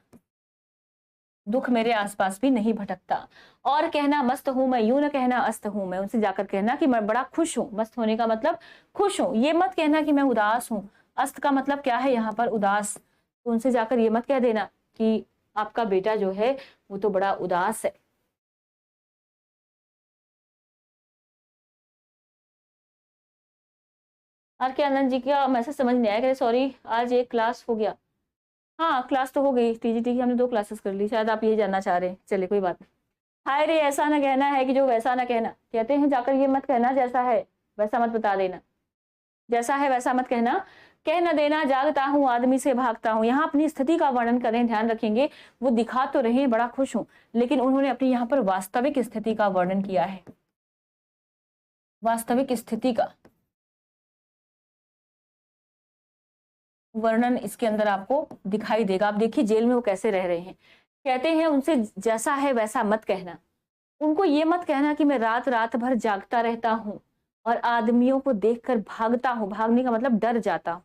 दुख मेरे आसपास भी नहीं भटकता। और कहना मस्त हूं मैं, यूं न कहना अस्त हूं मैं, उनसे जाकर कहना कि मैं बड़ा खुश हूं। मस्त होने का मतलब खुश हूं, ये मत कहना कि मैं उदास हूं। अस्त का मतलब क्या है यहाँ पर, उदास। तो उनसे जाकर ये मत कह देना कि आपका बेटा जो है वो तो बड़ा उदास है। आर के आनंद जी का मैसेज समझ नहीं आया, सॉरी आज एक क्लास हो गया। हाँ क्लास तो हो गई, टीजीटी की हमने 2 क्लासेस कर ली, शायद आप ये जानना चाह रहे हैं। चलिए कोई बात नहीं। हाय रे ऐसा ना कहना है कि जो वैसा ना कहना, कहते हैं जाकर ये मत कहना जैसा है वैसा मत बता देना, जैसा है वैसा मत कहना, कह न देना जागता हूँ आदमी से भागता हूँ। यहाँ अपनी स्थिति का वर्णन करें, ध्यान रखेंगे वो दिखा तो रहे बड़ा खुश हूं, लेकिन उन्होंने अपनी यहाँ पर वास्तविक स्थिति का वर्णन किया है, वास्तविक स्थिति का वर्णन इसके अंदर आपको दिखाई देगा। आप देखिए जेल में वो कैसे रह रहे हैं। कहते हैं उनसे जैसा है वैसा मत कहना, उनको ये मत कहना कि मैं रात रात भर जागता रहता हूँ और आदमियों को देखकर भागता हूँ। भागने का मतलब डर जाता हूँ,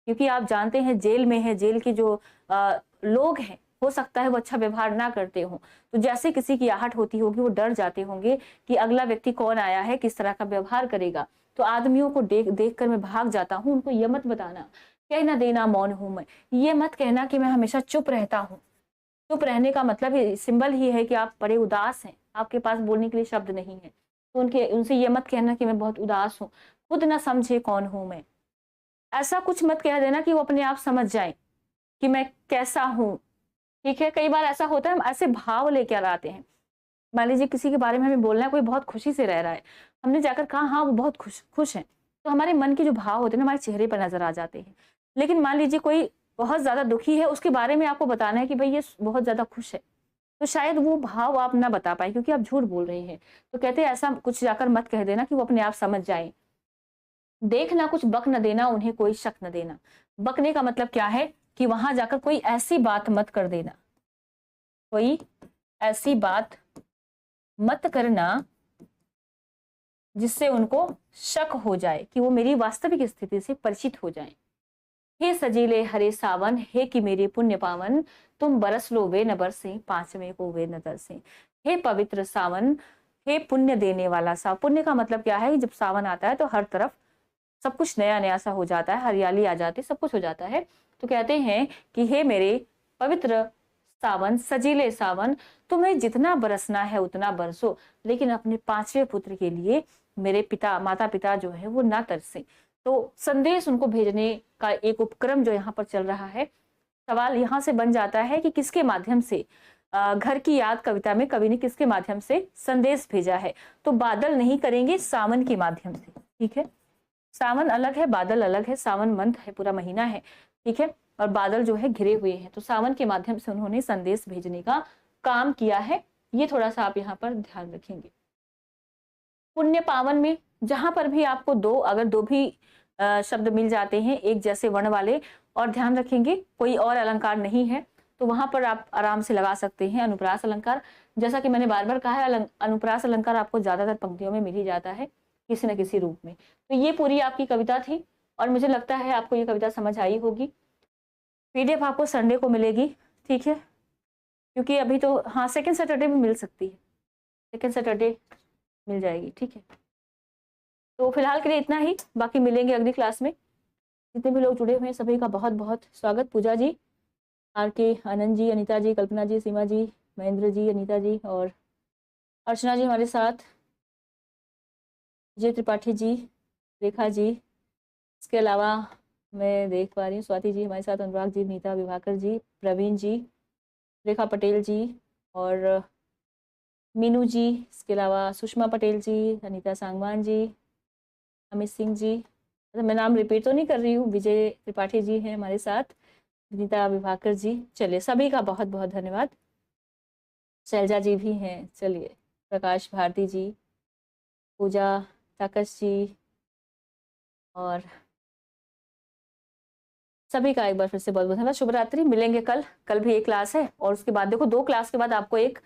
क्योंकि आप जानते हैं जेल में है, जेल के जो लोग हैं हो सकता है वो अच्छा व्यवहार ना करते हो, तो जैसे किसी की आहट होती होगी वो डर जाते होंगे कि अगला व्यक्ति कौन आया है, किस तरह का व्यवहार करेगा। तो आदमियों को देख कर मैं भाग जाता हूँ। उनको ये मत बताना कह ना देना मौन हूं मैं, ये मत कहना कि मैं हमेशा चुप रहता हूँ। चुप रहने का मतलब सिंबल ही है कि आप बड़े उदास हैं, आपके पास बोलने के लिए शब्द नहीं है। तो उनसे ये मत कहना कि मैं बहुत उदास हूँ, खुद ना समझे कौन हूं मैं। ऐसा कुछ मत कह देना कि वो अपने आप समझ जाए कि मैं कैसा हूं। ठीक है, कई बार ऐसा होता है हम ऐसे भाव लेकर आते हैं। मान लीजिए किसी के बारे में हमें बोलना है, कोई बहुत खुशी से रह रहा है, हमने जाकर कहा हाँ वो बहुत खुश है, तो हमारे मन के जो भाव होते हैं ना हमारे चेहरे पर नजर आ जाते हैं। लेकिन मान लीजिए कोई बहुत ज्यादा दुखी है, उसके बारे में आपको बताना है कि भाई ये बहुत ज्यादा खुश है, तो शायद वो भाव आप ना बता पाए क्योंकि आप झूठ बोल रहे हैं। तो कहते हैं ऐसा कुछ जाकर मत कह देना कि वो अपने आप समझ जाए। देखना कुछ बक न देना, उन्हें कोई शक न देना। बकने का मतलब क्या है कि वहां जाकर कोई ऐसी बात मत कर देना, कोई ऐसी बात मत करना जिससे उनको शक हो जाए कि वो मेरी वास्तविक स्थिति से परिचित हो जाएं। हे सजीले हरे सावन, हे कि मेरे पुण्य पावन, तुम बरस लो वे न बरसे, पांचवें को वे न तरसे। हे पवित्र सावन, हे पुण्य देने वाला सा। पुण्य का मतलब क्या है, जब सावन आता है तो हर तरफ सब कुछ नया नया सा हो जाता है, हरियाली आ जाती है, सब कुछ हो जाता है। तो कहते हैं कि हे मेरे पवित्र सावन, सजीले सावन, तुम्हें जितना बरसना है उतना बरसो, लेकिन अपने 5वें पुत्र के लिए मेरे पिता माता पिता जो है वो ना तरसे। तो संदेश उनको भेजने का एक उपक्रम जो यहाँ पर चल रहा है। सवाल यहाँ से बन जाता है कि किसके माध्यम से, घर की याद कविता में कवि ने किसके माध्यम से संदेश भेजा है। तो बादल नहीं करेंगे, सावन के माध्यम से। ठीक है, सावन अलग है, बादल अलग है। सावन मंथ है, पूरा महीना है, ठीक है, और बादल जो है घिरे हुए हैं। तो सावन के माध्यम से उन्होंने संदेश भेजने का काम किया है। ये थोड़ा सा आप यहाँ पर ध्यान रखेंगे। पुण्य पावन में जहां पर भी आपको अगर दो भी शब्द मिल जाते हैं एक जैसे वर्ण वाले, और ध्यान रखेंगे कोई और अलंकार नहीं है, तो वहां पर आप आराम से लगा सकते हैं अनुप्रास अलंकार। जैसा कि मैंने बार बार कहा है, अनुप्रास अलंकार आपको ज्यादातर पंक्तियों में मिल ही जाता है किसी न किसी रूप में। तो ये पूरी आपकी कविता थी और मुझे लगता है आपको ये कविता समझ आई होगी। पीडीएफ आपको संडे को मिलेगी, ठीक है, क्योंकि अभी तो हाँ सेकेंड सैटरडे में मिल सकती है, सेकेंड सैटरडे मिल जाएगी, ठीक है। तो फिलहाल के लिए इतना ही, बाकी मिलेंगे अगली क्लास में। जितने भी लोग जुड़े हुए हैं सभी का बहुत बहुत स्वागत। पूजा जी, आर के आनंद जी, अनीता जी, कल्पना जी, सीमा जी, महेंद्र जी, अनीता जी और अर्चना जी हमारे साथ, विजय त्रिपाठी जी, रेखा जी, इसके अलावा मैं देख पा रही हूँ स्वाति जी हमारे साथ, अनुराग जी, नीता विभाकर जी, प्रवीण जी, रेखा पटेल जी और मीनू जी, इसके अलावा सुषमा पटेल जी, अनीता सांगवान जी, अमित सिंह जी, मैं नाम रिपीट तो नहीं कर रही हूँ, विजय त्रिपाठी जी हैं हमारे साथ, नीता विभाकर जी। चलिए सभी का बहुत बहुत धन्यवाद। शैलजा जी भी हैं, चलिए प्रकाश भारती जी, पूजा ताकस जी और सभी का एक बार फिर से बहुत बहुत धन्यवाद। शुभ रात्रि, मिलेंगे कल भी एक क्लास है और उसके बाद देखो 2 क्लास के बाद आपको एक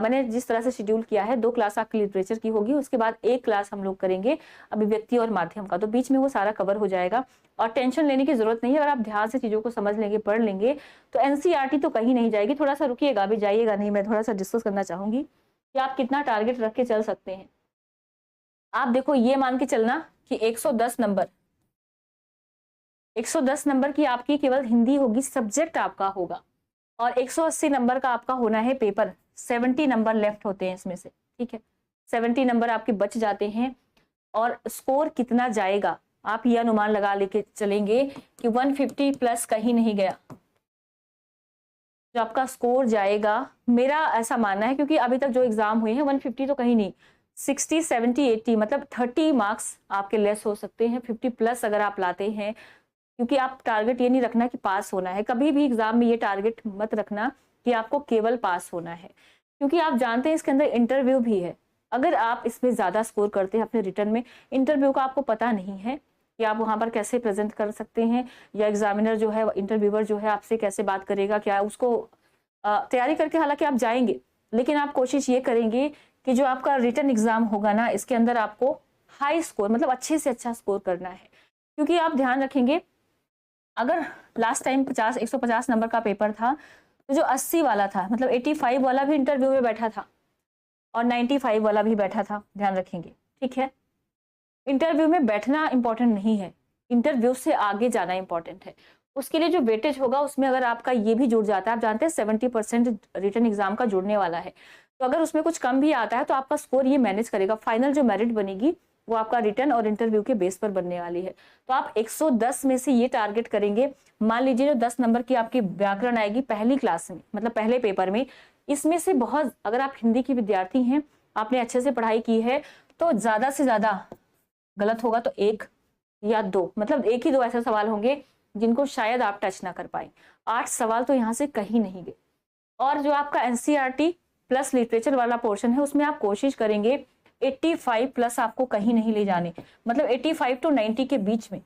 मैंने जिस तरह से शेड्यूल किया है 2 क्लास आपकी लिटरेचर की होगी, उसके बाद एक क्लास हम लोग करेंगे अभिव्यक्ति और माध्यम का, तो बीच में वो सारा कवर हो जाएगा और टेंशन लेने की जरूरत नहीं है। अगर आप ध्यान से चीजों को समझ लेंगे, पढ़ लेंगे तो एनसीईआरटी तो कहीं नहीं जाएगी। थोड़ा सा रुकिएगा, अभी जाइएगा नहीं, मैं थोड़ा सा डिस्कस करना चाहूंगी कि आप कितना टारगेट रख के चल सकते हैं। आप देखो ये मान के चलना कि 110 नंबर की आपकी केवल हिंदी होगी, सब्जेक्ट आपका होगा, और 180 नंबर का आपका होना है पेपर। 70 नंबर लेफ्ट होते हैं इसमें से, ठीक है, 70 नंबर आपके बच जाते हैं। और स्कोर कितना जाएगा आप ये अनुमान लगा लेके चलेंगे कि 150 प्लस कहीं नहीं गया जो आपका स्कोर जाएगा। मेरा ऐसा मानना है, क्योंकि अभी तक जो एग्जाम हुए हैं 150 तो कहीं नहीं, 60 70 80 मतलब 30 मार्क्स आपके लेस हो सकते हैं। 50 प्लस अगर आप लाते हैं, क्योंकि आप टारगेट ये नहीं रखना कि पास होना है, कभी भी एग्जाम में ये टारगेट मत रखना कि आपको केवल पास होना है, क्योंकि आप जानते हैं इसके अंदर इंटरव्यू भी है। अगर आप इसमें ज्यादा स्कोर करते हैं अपने रिटर्न में, इंटरव्यू का आपको पता नहीं है कि आप वहां पर कैसे प्रेजेंट कर सकते हैं, या एग्जामिनर जो है, इंटरव्यूअर जो है आपसे कैसे बात करेगा, क्या उसको तैयारी करके हालांकि आप जाएंगे, लेकिन आप कोशिश ये करेंगे कि जो आपका रिटर्न एग्जाम होगा ना, इसके अंदर आपको हाई स्कोर मतलब अच्छे से अच्छा स्कोर करना है। क्योंकि आप ध्यान रखेंगे, अगर लास्ट टाइम 150 नंबर का पेपर था, तो जो 80 वाला था मतलब 85 वाला भी इंटरव्यू में बैठा था और 95 वाला भी बैठा था, ध्यान रखेंगे। ठीक है, इंटरव्यू में बैठना इंपॉर्टेंट नहीं है, इंटरव्यू से आगे जाना इंपॉर्टेंट है। उसके लिए जो वेटेज होगा उसमें अगर आपका ये भी जुड़ जाता है, आप जानते हैं 70% रिटर्न एग्जाम का जुड़ने वाला है, तो अगर उसमें कुछ कम भी आता है तो आपका स्कोर ये मैनेज करेगा। फाइनल जो मेरिट बनेगी वो आपका रिटर्न और इंटरव्यू के बेस पर बनने वाली है। तो आप 110 में से ये टारगेट करेंगे। मान लीजिए जो 10 नंबर की आपकी व्याकरण आएगी पहली क्लास में, मतलब पहले पेपर में, इसमें से बहुत, अगर आप हिंदी की विद्यार्थी हैं, आपने अच्छे से पढ़ाई की है, तो ज्यादा से ज्यादा, गलत होगा तो एक या दो, मतलब एक ही दो ऐसे सवाल होंगे जिनको शायद आप टच ना कर पाए। 8 सवाल तो यहाँ से कहीं नहीं गए। और जो आपका एनसीईआरटी प्लस लिटरेचर वाला पोर्शन है, उसमें आप कोशिश करेंगे 85 प्लस आपको कहीं नहीं ले जाने, मतलब 85 टू 90 के बीच में,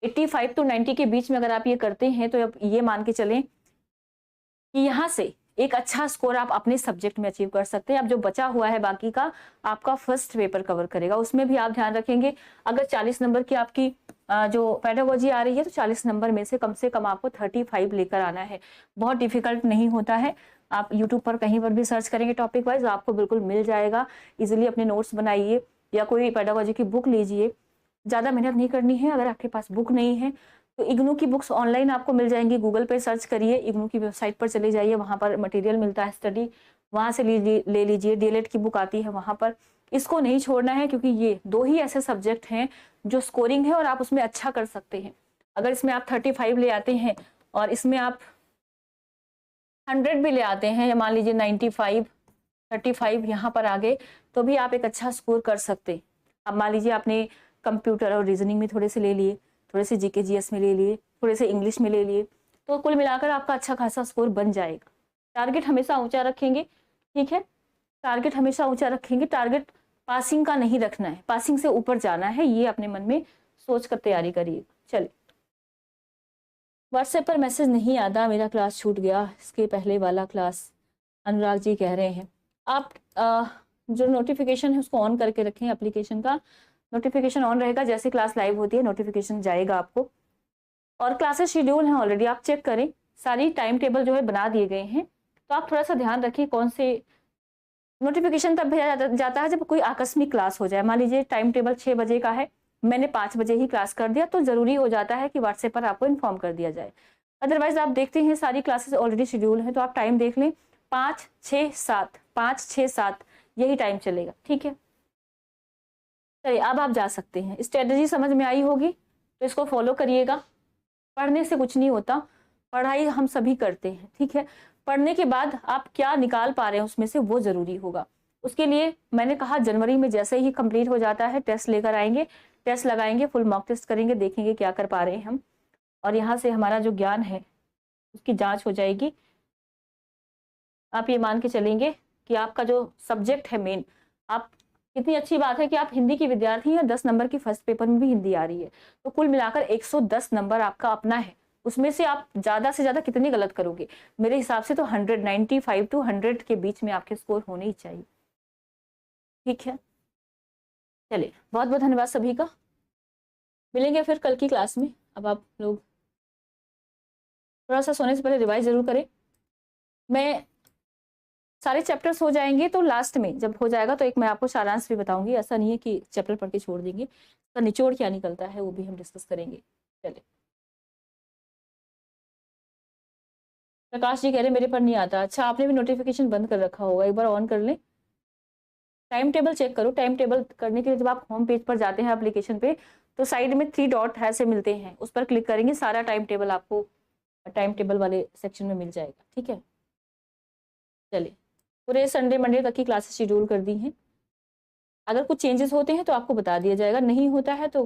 85 टू 90 के बीच में अगर आप ये करते हैं तो अब ये मान के चलें कि यहाँ से एक अच्छा स्कोर आप अपने सब्जेक्ट में अचीव कर सकते हैं। अब जो बचा हुआ है बाकी का, आपका फर्स्ट पेपर कवर करेगा। उसमें भी आप ध्यान रखेंगे, अगर 40 नंबर की आपकी जो पेडागोजी आ रही है, तो 40 नंबर में से कम आपको 35 लेकर आना है। बहुत डिफिकल्ट नहीं होता है, आप यूट्यूब पर कहीं पर भी सर्च करेंगे टॉपिक वाइज, आपको बिल्कुल मिल जाएगा। इजिली अपने नोट्स बनाइए या कोई पेडागोजी की बुक लीजिए, ज्यादा मेहनत नहीं करनी है। अगर आपके पास बुक नहीं है तो इग्नू की बुक्स ऑनलाइन आपको मिल जाएंगी, गूगल पे सर्च करिए, इग्नू की वेबसाइट पर चले जाइए, वहां पर मटेरियल मिलता है स्टडी, वहां से ले लीजिए। डीएलएड की बुक आती है वहां पर। इसको नहीं छोड़ना है, क्योंकि ये दो ही ऐसे सब्जेक्ट हैं जो स्कोरिंग है और आप उसमें अच्छा कर सकते हैं। अगर इसमें आप 35 ले आते हैं और इसमें आप 100 भी ले आते हैं, या मान लीजिए 95 35 यहाँ पर आ गए, तो भी आप एक अच्छा स्कोर कर सकते। अब मान लीजिए आपने कंप्यूटर और रीजनिंग में थोड़े से ले लिए, थोड़े से जीके जीएस में ले लिए, थोड़े से इंग्लिश में ले लिए, तो कुल मिलाकर आपका अच्छा खासा स्कोर बन जाएगा। टारगेट हमेशा ऊंचा रखेंगे, ठीक है, टारगेट हमेशा ऊंचा रखेंगे। टारगेट पासिंग का नहीं रखना है, पासिंग से ऊपर जाना है, ये अपने मन में सोच कर तैयारी करिए। चलिए, व्हाट्सएप पर मैसेज नहीं आता, मेरा क्लास छूट गया, इसके पहले वाला क्लास, अनुराग जी कह रहे हैं। आप जो नोटिफिकेशन है उसको ऑन करके रखें, एप्लीकेशन का नोटिफिकेशन ऑन रहेगा, जैसे क्लास लाइव होती है नोटिफिकेशन जाएगा आपको। और क्लासेस शेड्यूल हैं ऑलरेडी, आप चेक करें, सारी टाइम टेबल जो है बना दिए गए हैं। तो आप थोड़ा सा ध्यान रखिए, कौन से नोटिफिकेशन तब भेजा जाता है जब कोई आकस्मिक क्लास हो जाए। मान लीजिए टाइम टेबल 6 बजे का है, मैंने 5 बजे ही क्लास कर दिया, तो जरूरी हो जाता है कि व्हाट्सएप पर आपको इन्फॉर्म कर दिया जाए। अदरवाइज आप देखते हैं सारी क्लासेस ऑलरेडी शेड्यूल है, तो आप टाइम देख लें, 5 6 7, 5 6 7 यही टाइम चलेगा, ठीक है। चलिए, अब आप जा सकते हैं। स्ट्रेटेजी समझ में आई होगी तो इसको फॉलो करिएगा। पढ़ने से कुछ नहीं होता, पढ़ाई हम सभी करते हैं, ठीक है। पढ़ने के बाद आप क्या निकाल पा रहे हैं उसमें से, वो जरूरी होगा। उसके लिए मैंने कहा जनवरी में जैसे ही कंप्लीट हो जाता है टेस्ट लेकर आएंगे, टेस्ट लगाएंगे, फुल मॉक टेस्ट करेंगे, देखेंगे क्या कर पा रहे हैं हम, और यहाँ से हमारा जो ज्ञान है उसकी जांच हो जाएगी। आप ये मान के चलेंगे कि आपका जो सब्जेक्ट है मेन, आप, कितनी अच्छी बात है कि आप हिंदी की विद्यार्थी हैं, 10 नंबर की फर्स्ट पेपर में भी हिंदी आ रही है, तो कुल मिलाकर 110 नंबर आपका अपना है। उसमें से आप ज्यादा से ज्यादा कितने गलत करोगे, मेरे हिसाब से तो 195 टू 100 के बीच में आपके स्कोर होने ही चाहिए, ठीक है। चलिए, बहुत बहुत धन्यवाद सभी का, मिलेंगे फिर कल की क्लास में। अब आप लोग थोड़ा सा सोने से पहले रिवाइज जरूर करें। मैं सारे चैप्टर्स हो जाएंगे तो लास्ट में जब हो जाएगा तो एक मैं आपको सारांश भी बताऊंगी, ऐसा नहीं है कि चैप्टर पढ़ के छोड़ देंगे, तो निचोड़ क्या निकलता है वो भी हम डिस्कस करेंगे। चलिए, प्रकाश जी कह रहे मेरे पर नहीं आता, अच्छा आपने भी नोटिफिकेशन बंद कर रखा होगा, एक बार ऑन कर लें। टाइम टेबल चेक करो। टाइम टेबल करने के लिए जब आप होम पेज पर जाते हैं एप्लीकेशन पे, तो साइड में 3 डॉट ऐसे मिलते हैं, उस पर क्लिक करेंगे, सारा टाइम टेबल आपको टाइम टेबल वाले सेक्शन में मिल जाएगा। ठीक है, चलिए पूरे संडे मंडे तक की क्लासेस शेड्यूल कर दी हैं। अगर कुछ चेंजेस होते हैं तो आपको बता दिया जाएगा, नहीं होता है तो